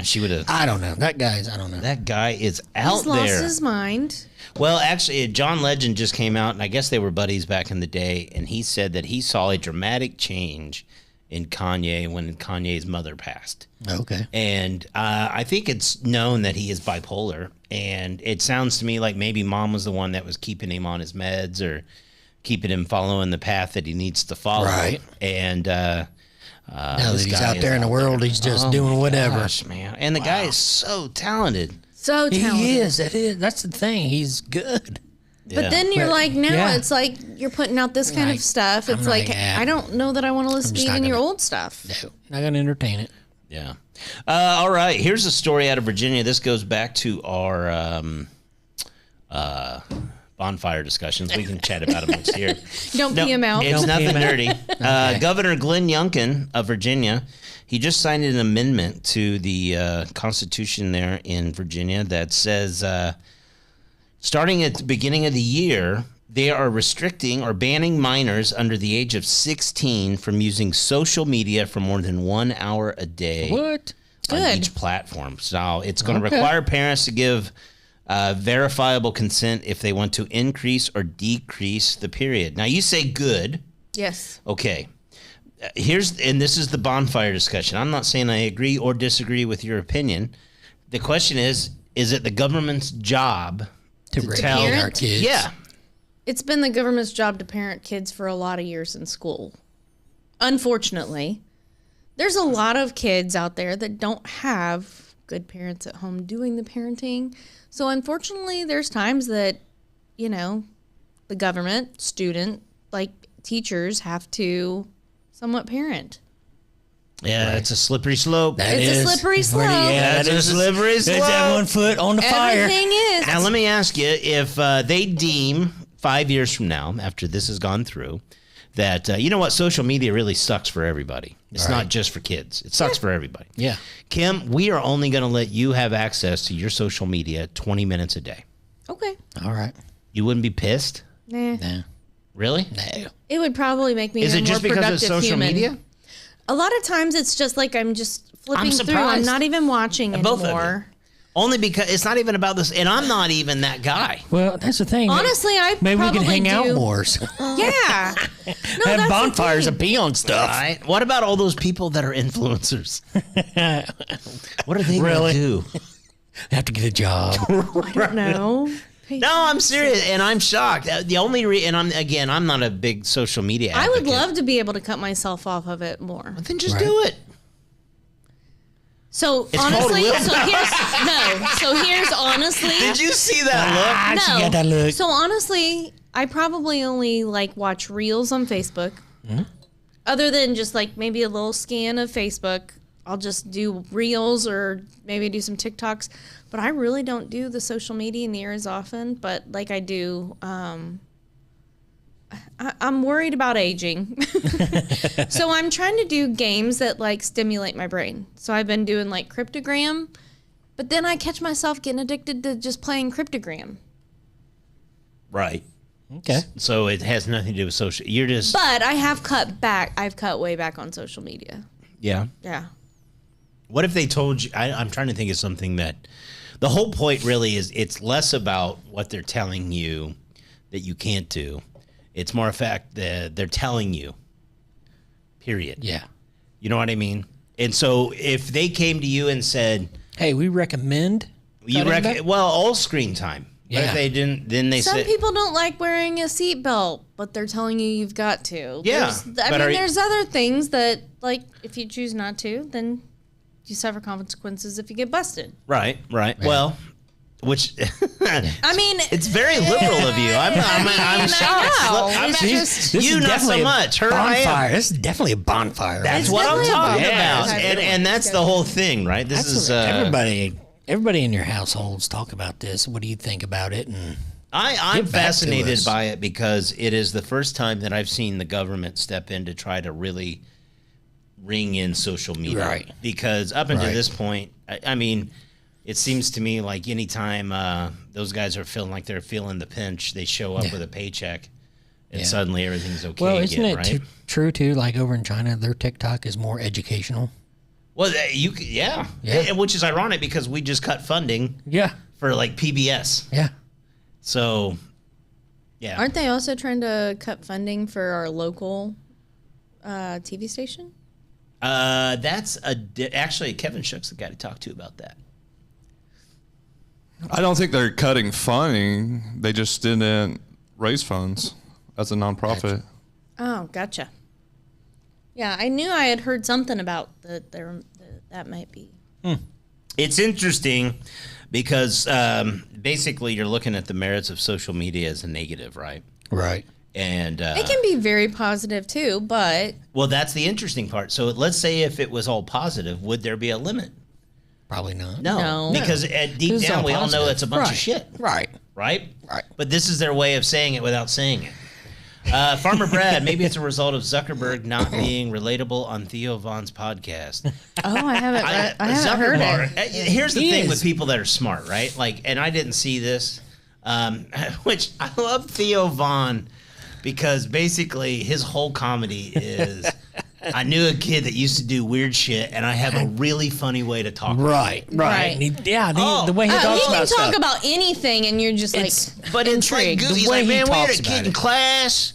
She would have. I don't know. I don't know. That guy is out He's lost there. his mind. Well, actually, John Legend just came out, and I guess they were buddies back in the day, and he said that he saw a dramatic change in Kanye when Kanye's mother passed. Okay. And I think it's known that he is bipolar, and it sounds to me like maybe mom was the one that was keeping him on his meds or keeping him following the path that he needs to follow. Right. And Now that this he's guy out is there in the world, he's just doing whatever. Gosh, man. And the guy is so talented. So talented. He is. That's the thing. He's good. But then you're But- like, now yeah. it's like you're putting out this kind Like, of stuff. It's I'm like, like, yeah. I don't know that I want to listen to just not even your gonna- old stuff. No, not gonna entertain it. Yeah. All right. Here's a story out of Virginia. This goes back to our bonfire discussions. We can chat about it amongst here. Don't pee him out. It's Don't pee nothing 'em out. dirty. Governor Glenn Youngkin of Virginia, he just signed an amendment to the Constitution there in Virginia that says starting at the beginning of the year, they are restricting or banning minors under the age of 16 from using social media for more than 1 hour a day What? on Good. each platform. So it's going to Okay. require parents to give verifiable consent if they want to increase or decrease the period. Now, you say good. Yes. Okay. And this is the bonfire discussion. I'm not saying I agree or disagree with your opinion. The question is it the government's job To tell our parent? kids. Yeah. It's been the government's job to parent kids for a lot of years in school. Unfortunately, there's a lot of kids out there that don't have good parents at home doing the parenting. So unfortunately, there's times that, the government, student, like teachers have to somewhat parent. Yeah, it's a slippery slope. That It's a is slippery slope. Yeah, That's a slippery It's that slope. 1 foot on the fire. Everything is. Now, let me ask you, if they deem 5 years from now, after this has gone through, that, you know what, social media really sucks for everybody. It's Right. not just for kids. It sucks for everybody. Yeah. Kim, we are only going to let you have access to your social media 20 minutes a day. Okay. All right. You wouldn't be pissed? Nah. No. Really? No. It would probably make me Is a it more just because productive it's social human. media? A lot of times it's just like I'm just flipping through. I'm surprised. not even watching Both of you. anymore. Only because it's not even about this, and I'm not even that guy. Well, that's the thing. Honestly, I Maybe we can probably hang out do. more. Yeah. No, Have that's the bonfires thing. and pee on stuff. Right? What about all those people that are influencers? What are they Really? going to do? Have to get a job. No. No, I'm serious, and I'm shocked. The only I'm not a big social media I would advocate. love to be able to cut myself off of it more. Then just Right. do it. So It's called honestly, willpower. so here's honestly. Did you see that look? She got that look. So honestly, I probably only watch reels on Facebook. Mm-hmm. Other than just maybe a little scan of Facebook, I'll just do reels or maybe do some TikToks. But I really don't do the social media near as often. But like I do, I'm worried about aging. So I'm trying to do games that stimulate my brain. So I've been doing cryptogram. But then I catch myself getting addicted to just playing cryptogram. Right. Okay. So it has nothing to do with social. You're just But I have cut back. I've cut way back on social media. yeah. Yeah. What if they told you? I'm trying to think of something that the whole point really is. It's less about what they're telling you that you can't do. It's more a fact that they're telling you. Period. Yeah. You know what I mean? And so if they came to you and said, Hey, we recommend. all screen time. What Yeah. if they didn't? Then they Some said, people don't like wearing a seatbelt, but they're telling you you've got to. Yeah, There's other things that, if you choose not to, then you suffer consequences if you get busted. right. Well, which I mean, it's very liberal of you. I'm shocked. I know. Look, I'm It's actually- just- This you is not definitely so a much. Her, I am. bonfire. This is definitely a bonfire. That's It's what I'm definitely a talking bonfire. about, Yeah. and that's the whole thing, right? This That's is everybody in your households talk about this. What do you think about it? And I'm Get back to fascinated us. by it because it is the first time that I've seen the government step in to try to really ring in social media. Right. Because up until Right. this point, I mean, it seems to me like anytime those guys are feeling like they're feeling the pinch, they show up with a paycheck and suddenly everything's okay Well, again, isn't it right? true too? Like over in China, their TikTok is more educational. Well, yeah, which is ironic because we just cut funding Yeah. for like PBS. Yeah. So, yeah. Aren't they also trying to cut funding for our local TV station? That's actually Kevin Shook's the guy to talk to about that. I don't think they're cutting funding. They just didn't raise funds as a nonprofit. Oh, gotcha. Yeah, I knew I had heard something about that might be. It's interesting because basically you're looking at the merits of social media as a negative, right? Right. And It can be very positive too, but well, that's the interesting part. So let's say if it was all positive, would there be a limit? Probably not. No. Because deep It's down all we all know positive. it's a bunch of shit, Right. right? Right. But this is their way of saying it without saying it. Farmer Brad, maybe it's a result of Zuckerberg not being relatable on Theo Vaughn's podcast. oh, I haven't heard it. Here's the He thing is. with people that are smart, right? Like, and I didn't see this, which I love Theo Vaughn because basically his whole comedy is, I knew a kid that used to do weird shit, and I have a really funny way to talk. Right. Right. And the way he He talks can about talk stuff. about anything, and you're just But it's like, intrigued. he's The way like, he man, we had a talks kid about in it. class.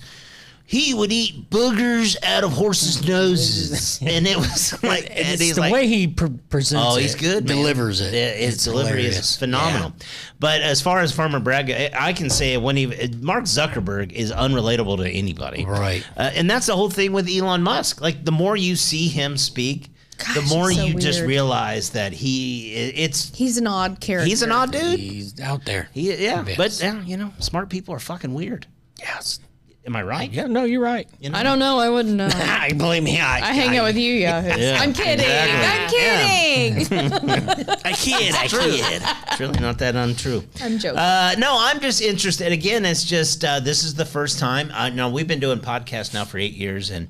He would eat boogers out of horses' noses, and it was like, and It's he's the like, way he presents oh, it. he's good, man. Delivers it. His It's delivery hilarious. is phenomenal. Yeah. But as far as Farmer Brad, I can say when Mark Zuckerberg is unrelatable to anybody, Right. And that's the whole thing with Elon Musk. Like the more you see him speak, the Gosh, more it's so you just weird. realize that He's an odd character. he's an odd dude. He's out there. Yeah, Yes. but you know, smart people are fucking weird. Yes. Am I right? Yeah, no, you're right. You know? I don't know. I wouldn't know. I believe me. I hang out with you, Yahoos. Yeah, I'm kidding. exactly. I'm kidding. I kid. It's really not that untrue. I'm joking. No, I'm just interested. Again, it's just this is the first time. No, we've been doing podcasts now for 8 years, and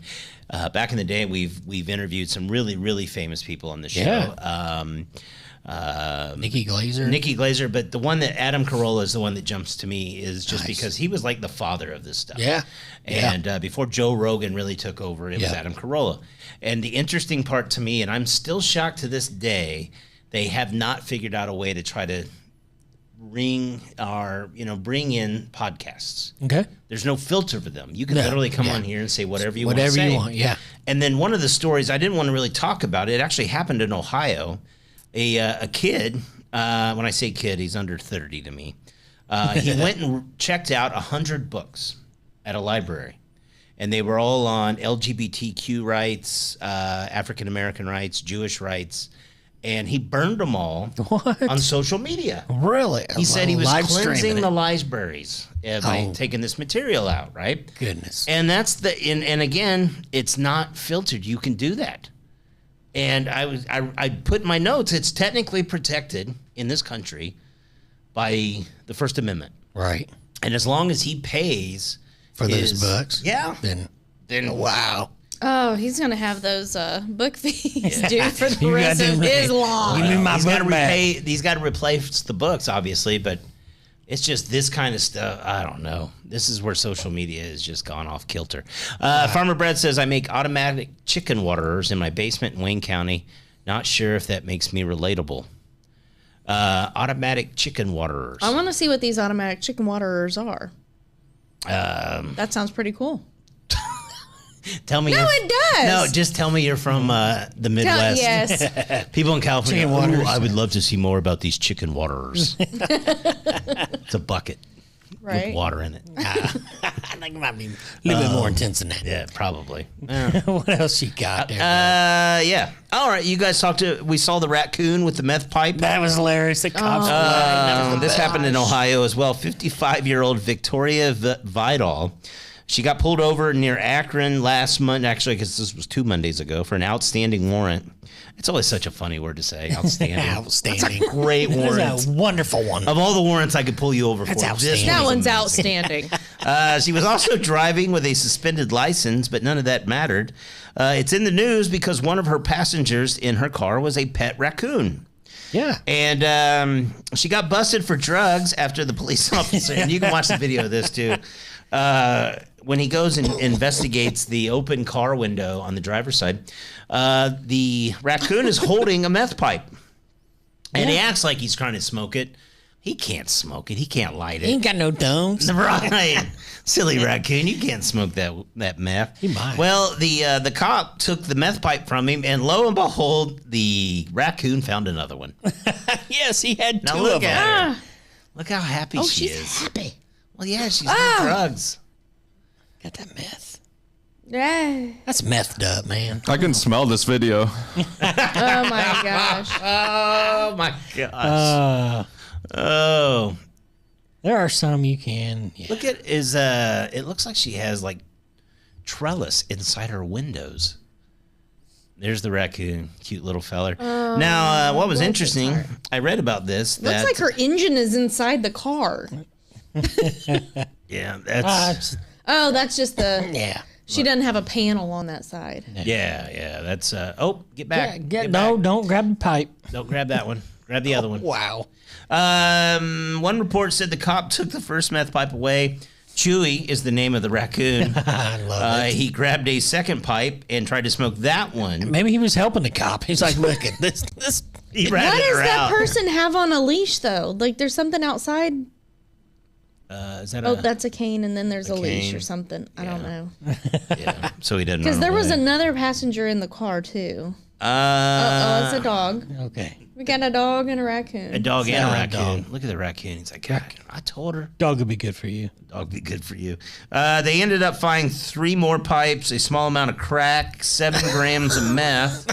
back in the day, we've interviewed some really, really famous people on the show. Yeah. Nikki Glazer. But the one that Adam Carolla is the one that jumps to me is just because he was like the father of this stuff. Yeah. And before Joe Rogan really took over, it was Yeah. Adam Carolla. And the interesting part to me, and I'm still shocked to this day, they have not figured out a way to try to bring in podcasts. Okay. There's no filter for them. You can No, literally come yeah. on here and say whatever you Whatever want to say. you want, yeah. And then one of the stories I didn't want to really talk about, it actually happened in Ohio. A kid, when I say kid, he's under 30 to me. He went and checked out 100 books at a library. And they were all on LGBTQ rights, African American rights, Jewish rights. And he burned them all on social media. Really? He said he was Live cleansing streaming the it. libraries by taking this material out, right? Goodness. And that's and again, it's not filtered. You can do that. And I put in my notes, it's technically protected in this country by the First Amendment. Right. And as long as he pays For those books. yeah, Then wow. Oh, he's gonna have those book fees due for the You rest got of to- his life. Give me my he's got to book back. repay. He's got to replace the books, obviously, but it's just this kind of stuff. I don't know. This is where social media has just gone off kilter. Farmer Brad says, I make automatic chicken waterers in my basement in Wayne County. Not sure if that makes me relatable. Automatic chicken waterers. I want to see what these automatic chicken waterers are. That sounds pretty cool. Tell me. No, it does. No, just tell me you're from the Midwest. Yes. People in California. Chicken waterers. "Ooh, I would love to see more about these chicken waterers. It's a bucket Right. with water in it. I think it might be a little bit more intense than that. Yeah, probably. What else you got there? Yeah. All right. You guys we saw the raccoon with the meth pipe. that was hilarious. The cops. This happened in Ohio as well. 55-year-old Victoria Vidal She got pulled over near Akron last month. Actually, because this was 2 Mondays ago, for an outstanding warrant. It's always such a funny word to say. Outstanding. Outstanding. That's a great warrant. That's a wonderful one. Of all the warrants I could pull you over That's for, outstanding. That one's outstanding. She was also driving with a suspended license, but none of that mattered. It's in the news because one of her passengers in her car was a pet raccoon. Yeah. And she got busted for drugs after the police officer, and you can watch the video of this too, when he goes and investigates the open car window on the driver's side, the raccoon is holding a meth pipe. And he acts like he's trying to smoke it. He can't smoke it. He can't light it. He ain't got no thumbs. Right. Silly raccoon. You can't smoke that meth. He might. Well, the cop took the meth pipe from him, and lo and behold, the raccoon found another one. Yes, he had Now two look of them. at her. Look how happy she she's is. happy. Well, yeah, she's on drugs. Got that meth. Yeah. That's methed up, man. I can smell this video. Oh my gosh. Oh, my gosh. Oh. There are some you can. Yeah. Look at it looks like she has like trellis inside her windows. There's the raccoon, cute little feller. Now, what was interesting, I read about this. Looks like her engine is inside the car. Yeah, that's Oh, that's just the. Yeah. She doesn't have a panel on that side. yeah. That's get back. Yeah, Get no, back. don't grab the pipe. Don't grab that one. Grab the other one. Wow. One report said the cop took the first meth pipe away. Chewy is the name of the raccoon. I love it. He grabbed a second pipe and tried to smoke that one. Maybe he was helping the cop. He's like, look at this. He What ratted does her that out. person have on a leash though? Like there's something outside. Is that Oh, that's a cane, and then there's a leash cane. or something. I don't know. yeah. So he didn't. Because run there was away. another passenger in the car too. Uh, It's a dog. Okay. We got a dog and a raccoon. a dog and Yeah, a a raccoon. dog. Look at the raccoon. He's like, God, I told her. Dog would be good for you. Dog be good for you. They ended up finding 3 more pipes, a small amount of crack, 7 grams of meth.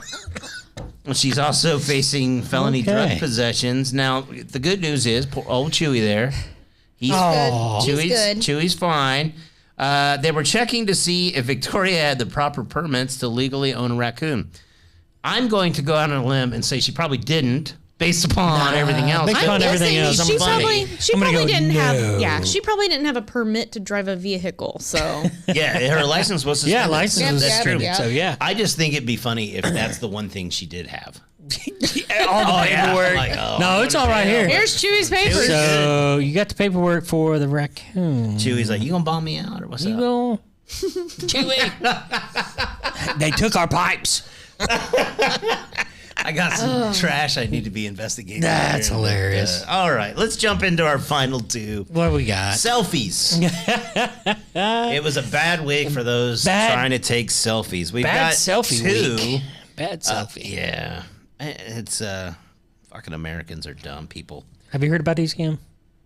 She's also facing felony Okay. drug possessions. Now, the good news is, poor old Chewy there. He's Oh. He's good. Chewy's fine. They were checking to see if Victoria had the proper permits to legally own a raccoon. I'm going to go out on a limb and say she probably didn't, based upon everything else. based upon everything else, I'm She funny. probably didn't no. have. Yeah, she probably didn't have a permit to drive a vehicle. So Yeah, her license was suspended. Yeah, license was Yep, suspended. yep. So, yeah. I just think it'd be funny if that's the one thing she did have. All the paperwork. Like, oh, No, it's all right here. here's Chewy's papers. So, you got the paperwork for the raccoon. Chewy's like, you gonna bomb me out or what's You up? go. Chewy. They took our pipes. I got some trash I need to be investigating. That's here. hilarious. All right, let's jump into our final 2. What we got? Selfies. It was a bad week for those Bad- trying to take selfies. We've Bad got selfie 2. week. Bad selfie. Yeah, it's fucking Americans are dumb people. Have you heard about these, Kim?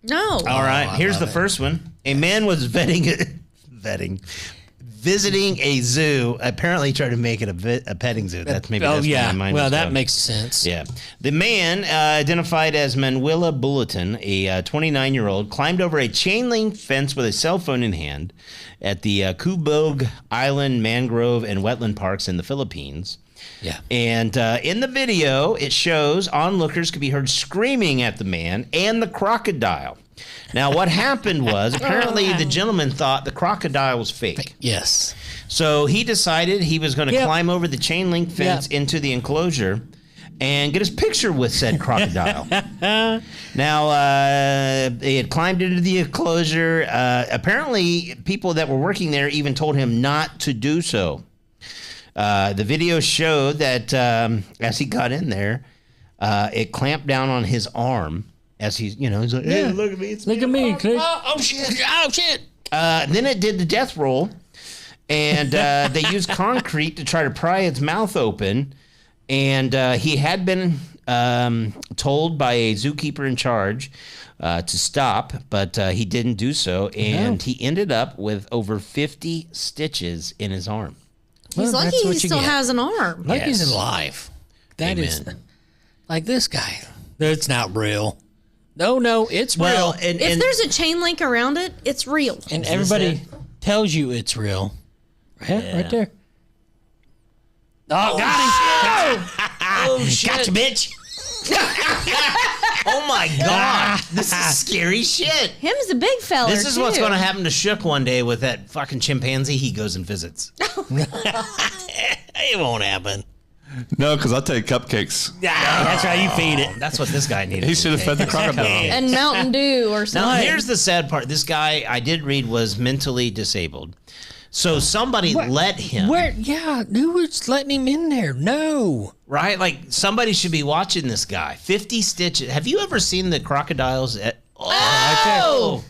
No. All right, I here's love the it. first one. A man was visiting a zoo. Apparently, tried to make it a petting zoo. That's maybe. Oh, That's where yeah. my mind Well, was that going. makes sense. Yeah. The man, identified as Manuela Bulletin, a 29-year-old, climbed over a chain link fence with a cell phone in hand at the Kubog Island Mangrove and Wetland Parks in the Philippines. Yeah. And in the video, it shows onlookers could be heard screaming at the man and the crocodile. Now, what happened was apparently the gentleman thought the crocodile was fake. Yes. So he decided he was going to Yep. climb over the chain link fence Yep. into the enclosure and get his picture with said crocodile. Now, they had climbed into the enclosure. Apparently, people that were working there even told him not to do so. The video showed that as he got in there, it clamped down on his arm as he's like, hey, look at me. It's Look at me, Cliff. Oh, shit. Oh, shit. Then it did the death roll, and they used concrete to try to pry its mouth open. And he had been told by a zookeeper in charge to stop, but he didn't do so. And he ended up with over 50 stitches in his arm. He's Well, lucky that's he what you still get. has an arm. Like he's Yes. alive. That is Amen. like this guy. It's not real. No, it's Well, real. and If there's a chain link around it, it's real. And everybody tells you it's real. Yeah, right there. Oh, got him. Oh, shit. Gotcha, bitch. Oh my God. This is scary shit. Him's a big fella. This is what's going to happen to Shook one day with that fucking chimpanzee he goes and visits. It won't happen. No, because I take cupcakes. That's right. You feed it. That's what this guy needed. He should have fed the crocodile. And Mountain Dew or something. Now, here's the sad part. This guy, I did read, was mentally disabled. So somebody let him. Where? Yeah, who was letting him in there? No. Right? Like, somebody should be watching this guy. 50 stitches. Have you ever seen the crocodiles at... Oh!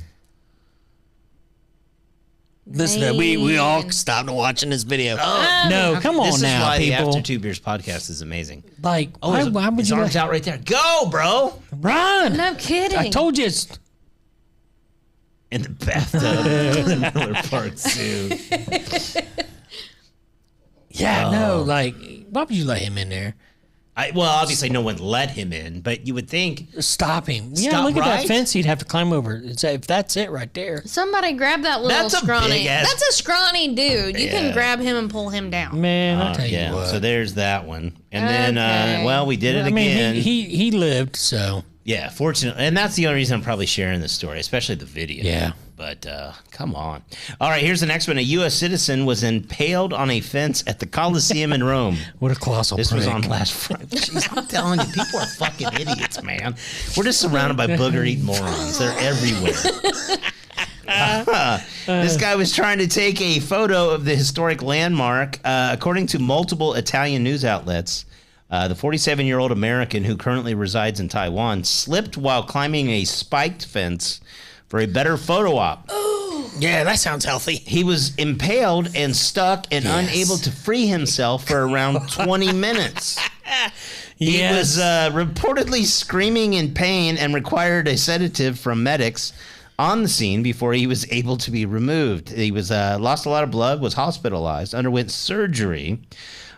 Listen, we all stopped watching this video. Oh. No, come on This now, is why the people. After Two Beers podcast is amazing. Like, Oh, why would his you arms out right there. Go, bro! run? No kidding. I told you it's... In the bathtub of the Miller Park Zoo. Yeah, no, like, why would you let him in there? Well, obviously no one let him in, but you would think... Stop him. Yeah, Stop, look at right? that fence he'd have to climb over. If that's it right there. Somebody grab that little That's a scrawny. big-ass- That's a scrawny dude. You Yeah. can grab him and pull him down. Man, I'll tell you Yeah, what. so there's that one. And then, Okay. well, we did it I mean, again. he lived, so... Yeah, fortunately. And that's the only reason I'm probably sharing this story, especially the video. Yeah. But come on. All right, here's the next one. A U.S. citizen was impaled on a fence at the Colosseum in Rome. What a colossal This was prick. on last Friday. Jeez, I'm telling you, people are fucking idiots, man. We're just surrounded by booger-eating morons. They're everywhere. This guy was trying to take a photo of the historic landmark. According to multiple Italian news outlets, the 47-year-old American who currently resides in Taiwan slipped while climbing a spiked fence for a better photo op. Yeah, that sounds healthy. He was impaled and stuck and unable to free himself for around 20 minutes. He was reportedly screaming in pain and required a sedative from medics on the scene before he was able to be removed. He was lost a lot of blood, was hospitalized, underwent surgery.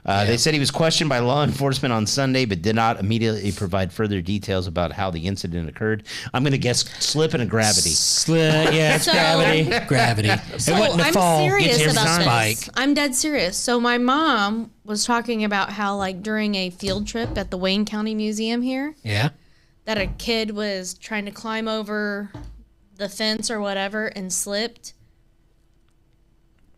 They said he was questioned by law enforcement on Sunday, but did not immediately provide further details about how the incident occurred. I'm going to guess slipping of gravity. Yeah, it's So- gravity. Gravity. So it wasn't a I'm fall. serious It's about a spike. this. I'm dead serious. So my mom was talking about how, like, during a field trip at the Wayne County Museum here, Yeah. that a kid was trying to climb over the fence or whatever and slipped.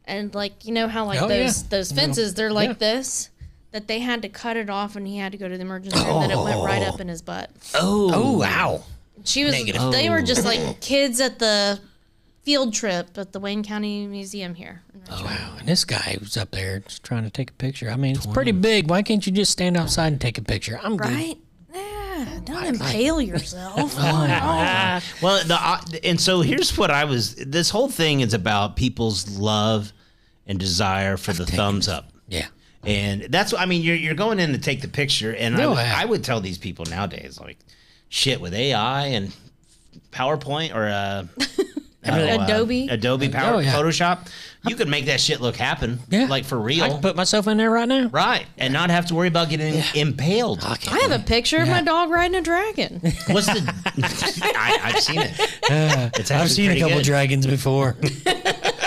And, like, you know how, like, Oh, those fences, they're like Yeah. this, that they had to cut it off and he had to go to the emergency room, that it went right up in his butt. Oh, wow. She was. Negative. They were just like kids at the field trip at the Wayne County Museum here. Wow. And this guy was up there just trying to take a picture. I mean, it's pretty big. Why can't you just stand outside and take a picture? I'm good. Right? Yeah. Don't impale yourself. Well, and so here's what I was. This whole thing is about people's love and desire for the thumbs up. Yeah. And that's, I mean, you're going in to take the picture, and No, I would tell these people nowadays, like, shit, with AI and PowerPoint or Adobe. Photoshop, you could make that shit look happen, Yeah. like for I real, can put myself in there right now. right? And not have to worry about getting impaled. I I have a picture of my dog riding a dragon. What's the? I've seen it. It's I've actually seen a pretty couple good. dragons before.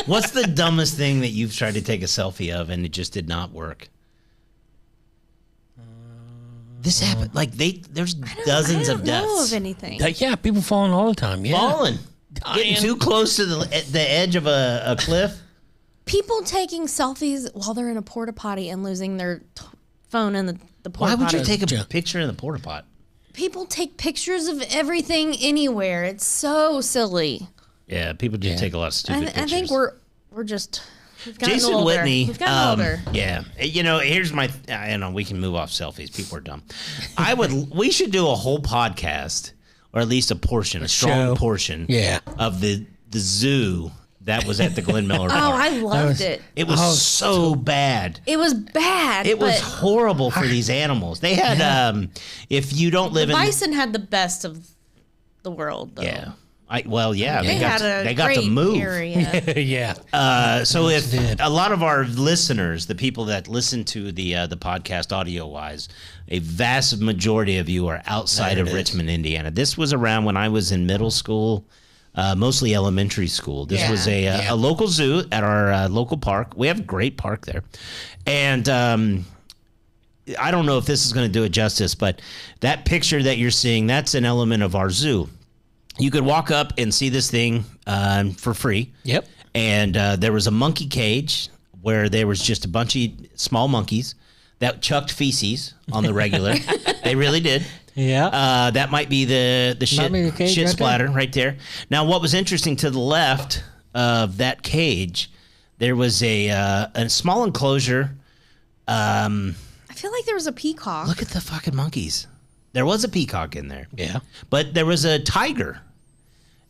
What's the dumbest thing that you've tried to take a selfie of and it just did not work? This happened. Like there's dozens I of don't deaths. know of anything. Yeah, people falling all the time. Yeah. Falling, getting too close to the edge of a cliff. People taking selfies while they're in a porta potty and losing their phone in the porta Why would potty. you take a picture in the porta pot? People take pictures of everything anywhere. It's so silly. Yeah, people do take a lot of stupid I pictures. think we've gotten Jason older. Whitney. We've gotten older. Yeah, you know, here's my. I know we can move off selfies. People are dumb. We should do a whole podcast, or at least a portion, a strong Show. portion, Yeah. of the zoo that was at the Glen Miller Oh, Park. I loved it. It was so bad. It was bad. It was but horrible for these animals. They had, if you don't live in, bison had the best of the world, though. yeah. They They got had a they got great to move. area. Yeah. So if a lot of our listeners, the people that listen to the podcast audio wise, a vast majority of you are outside of Richmond, Indiana. This was around when I was in middle school. mostly elementary school. This was a local zoo at our local park. We have a great park there. And I don't know if this is going to do it justice, but that picture that you're seeing, that's an element of our zoo. You could walk up and see this thing for free. Yep. And there was a monkey cage where there was just a bunch of small monkeys that chucked feces on the regular. They really did. Yeah. That might be the shit splatter right there. Now, what was interesting to the left of that cage, there was a small enclosure. I feel like there was a peacock. Look at the fucking monkeys. There was a peacock in there. Yeah. But there was a tiger.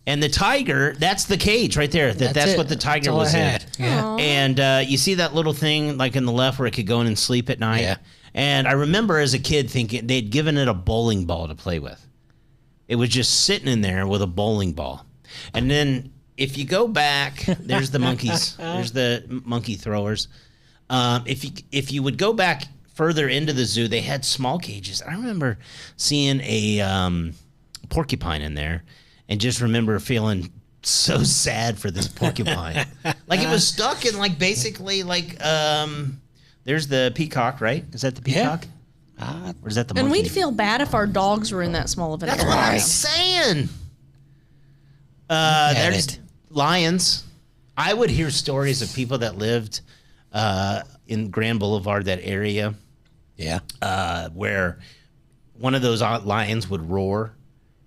And the tiger, that's the cage right there. That's what the tiger was in. Yeah. And you see that little thing like in the left where it could go in and sleep at night? Yeah. And I remember as a kid thinking they'd given it a bowling ball to play with. It was just sitting in there with a bowling ball. And then if you go back, there's the monkeys. There's the monkey throwers. If you would go back further into the zoo, they had small cages. I remember seeing a porcupine in there. And just remember feeling so sad for this porcupine. Like it was stuck in like basically like there's the peacock, right? Is that the peacock? Or is that the monkey? And we'd feel bad if our dogs were in that small of an area. That's what I'm saying. There's lions. I would hear stories of people that lived in Grand Boulevard, that area. Yeah. Where one of those lions would roar.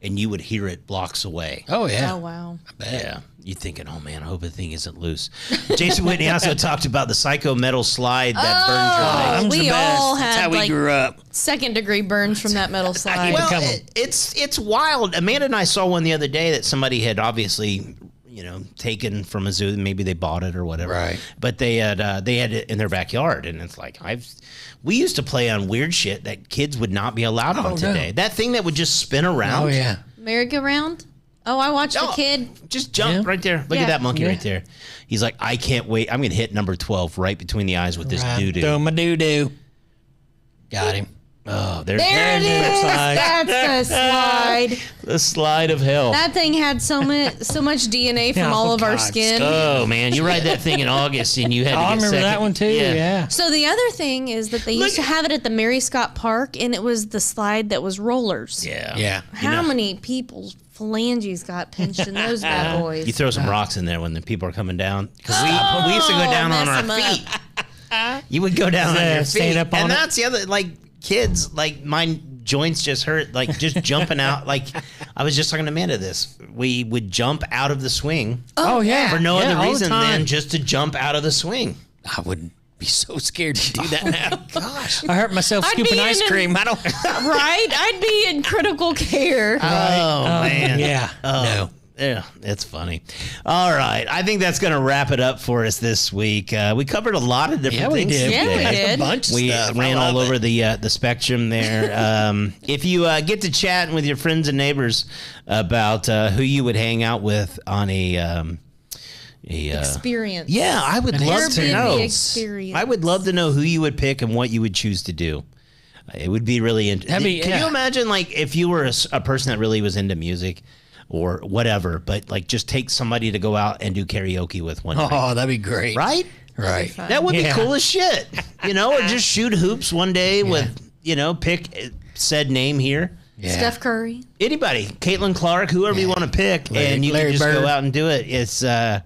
And you would hear it blocks away. Oh, yeah. Oh, wow. I bet. Yeah. You're thinking, oh, man, I hope the thing isn't loose. Jason Whitney also talked about the psycho metal slide that burned your leg. We all That's had how we grew up. second-degree burns from that metal slide. Well, it's wild. Amanda and I saw one the other day that somebody had obviously, taken from a zoo. Maybe they bought it or whatever. Right. But they had it in their backyard, and it's like we used to play on weird shit that kids would not be allowed on today. No. That thing that would just spin around. Oh, yeah. Merry-go-round? Oh, I watched a kid. Just jump right there. Look at that monkey right there. He's like, I can't wait. I'm going to hit number 12 right between the eyes with this doo-doo. Throw my doo-doo. Got him. Oh, There it is. That's the slide. The slide of hell. That thing had so much DNA from all of our skin. Oh, man. You ride that thing in August and you had to get I remember second. that one, too. Yeah. So the other thing is that they used to have it at the Mary Scott Park, and it was the slide that was rollers. Yeah. Yeah. How many people's phalanges got pinched in those bad boys? You throw some rocks in there when the people are coming down. Because we used to go down on our feet. You would go down on your feet. Stand up on and it. that's the other, kids, my joints just hurt, just jumping out. I was just talking to Amanda this. We would jump out of the swing. Oh, yeah. For no other all the reason time. than just to jump out of the swing. I would be so scared to do that now. Gosh. I hurt myself I'd scooping be ice in cream. I don't. Right? I'd be in critical care. Oh, man. Yeah. No. Yeah, it's funny. All right. I think that's going to wrap it up for us this week. We covered a lot of different We things. did. Yeah, we today. did. A bunch of We stuff. ran I all love over it. the spectrum there. If you get to chatting with your friends and neighbors about who you would hang out with on a Experience. yeah, I would love to Airbnb know. experience. I would love to know who you would pick and what you would choose to do. It would be really interesting. Can you imagine if you were a person that really was into music or whatever, but just take somebody to go out and do karaoke with one night? Oh, that'd be great. Right? Right. That would be cool as shit. Or just shoot hoops one day with, pick said name here. Yeah. Steph Curry. Anybody, Caitlin Clark, whoever you want to pick, and you can just go out and do it. It's, I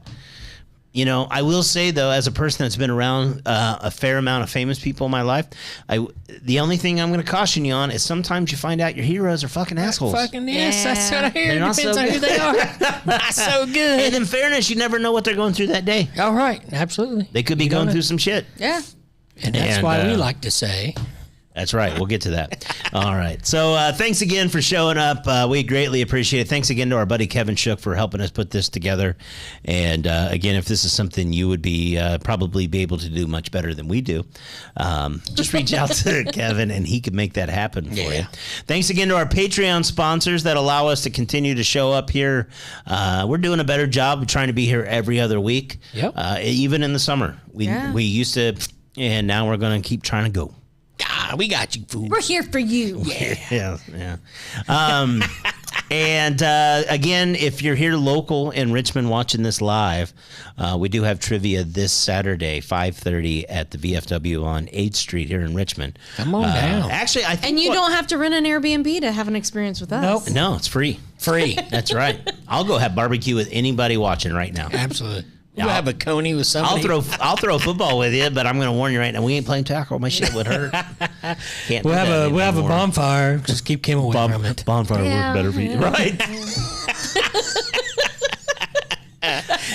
will say though, as a person that's been around a fair amount of famous people in my life, the only thing I'm going to caution you on is sometimes you find out your heroes are fucking assholes. Fucking yes, that's what I hear. They're not Depends so on who good. they are. Not so good. And in fairness, you never know what they're going through that day. All right, absolutely. They could be going through some shit. Yeah. And that's why we like to say. That's right. We'll get to that. All right. So thanks again for showing up. We greatly appreciate it. Thanks again to our buddy Kevin Shook for helping us put this together. And again, if this is something you would be probably be able to do much better than we do, just reach out to Kevin and he could make that happen for you. Thanks again to our Patreon sponsors that allow us to continue to show up here. We're doing a better job of trying to be here every other week, even in the summer. We used to, and now we're going to keep trying to go. We got you, fool. We're here for you. Yeah. And again, if you're here local in Richmond watching this live, we do have trivia this Saturday, 5:30 at the VFW on 8th Street here in Richmond. Come on down. Actually, I think And you don't have to rent an Airbnb to have an experience with us. Nope. No, it's free. Free. That's right. I'll go have barbecue with anybody watching right now. Absolutely. Yeah, We'll have a coney with somebody. I'll throw football with you, but I'm going to warn you right now. We ain't playing tackle. My shit would hurt. Can't We'll do have that a anymore. bonfire. Just keep Kim away from it. Bonfire Yeah, work better for you, right?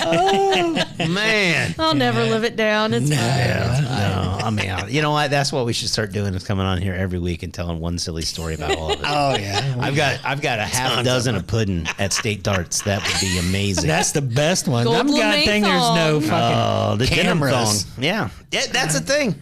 Oh man. I'll never live it down. It's fine. No, I mean, you know what? That's what we should start doing is coming on here every week and telling one silly story about all of it. Oh yeah. I've got a half dozen of pudding at state darts. That would be amazing. That's the best one. Gold I'm god lame thing there's no thong. fucking the denim cameras. thong. Yeah, that's the thing.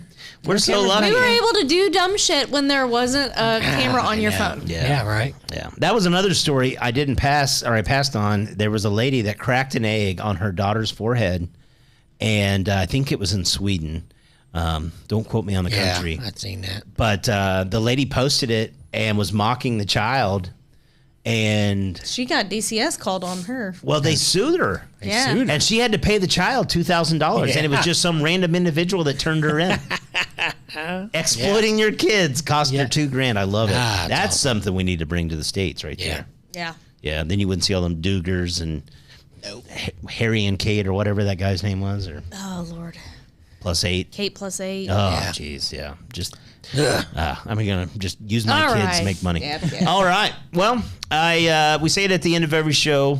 We're so lucky. We were able to do dumb shit when there wasn't a camera on your phone. Yeah, right. Yeah, that was another story I didn't pass, or I passed on. There was a lady that cracked an egg on her daughter's forehead, and I think it was in Sweden. Don't quote me on the country. I've seen that. But the lady posted it and was mocking the child, and She got DCS called on her. well, they sued her. Yeah. sued her. And she had to pay the child $2,000, and it was just some random individual that turned her in. Exploiting your kids costing her $2,000. I love it. Ah, That's something we need to bring to the States right there. Yeah. Yeah, then you wouldn't see all them Dugars and Harry and Kate or whatever that guy's name was, or Oh, Lord. +8. Kate +8. Oh, jeez, yeah. Just, I'm going to just use my All kids right. to make money. Yep, yep. All right. Well, we say it at the end of every show.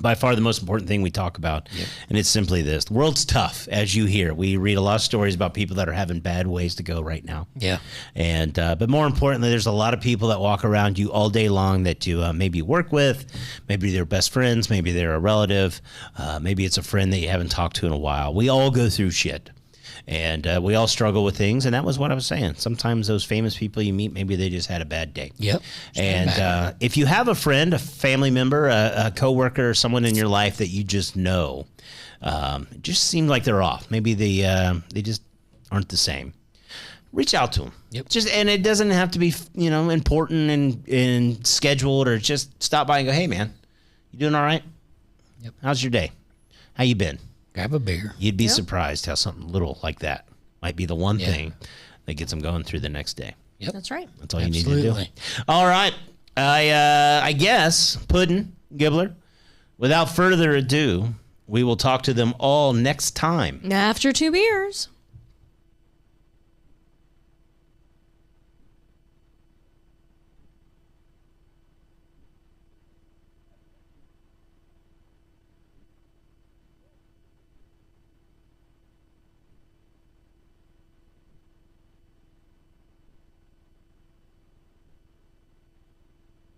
By far the most important thing we talk about, and it's simply this. The world's tough, as you hear. We read a lot of stories about people that are having bad ways to go right now. Yeah. And but more importantly, there's a lot of people that walk around you all day long that you maybe work with, maybe they're best friends, maybe they're a relative, maybe it's a friend that you haven't talked to in a while. We all go through shit. And we all struggle with things, and that was what I was saying. Sometimes those famous people you meet, maybe they just had a bad day. Yep. And if you have a friend, a family member, a coworker, someone in your life that you just know, it just seems like they're off. Maybe they just aren't the same. Reach out to them. Yep. And it doesn't have to be important and scheduled, or just stop by and go, hey man, you doing all right? Yep. How's your day? How you been? Grab a beer. You'd be surprised how something little like that might be the one thing that gets them going through the next day. Yep. That's right. That's all you need Absolutely. to do. All right. I guess, Puddin', Gibbler, without further ado, we will talk to them all next time. After 2 beers.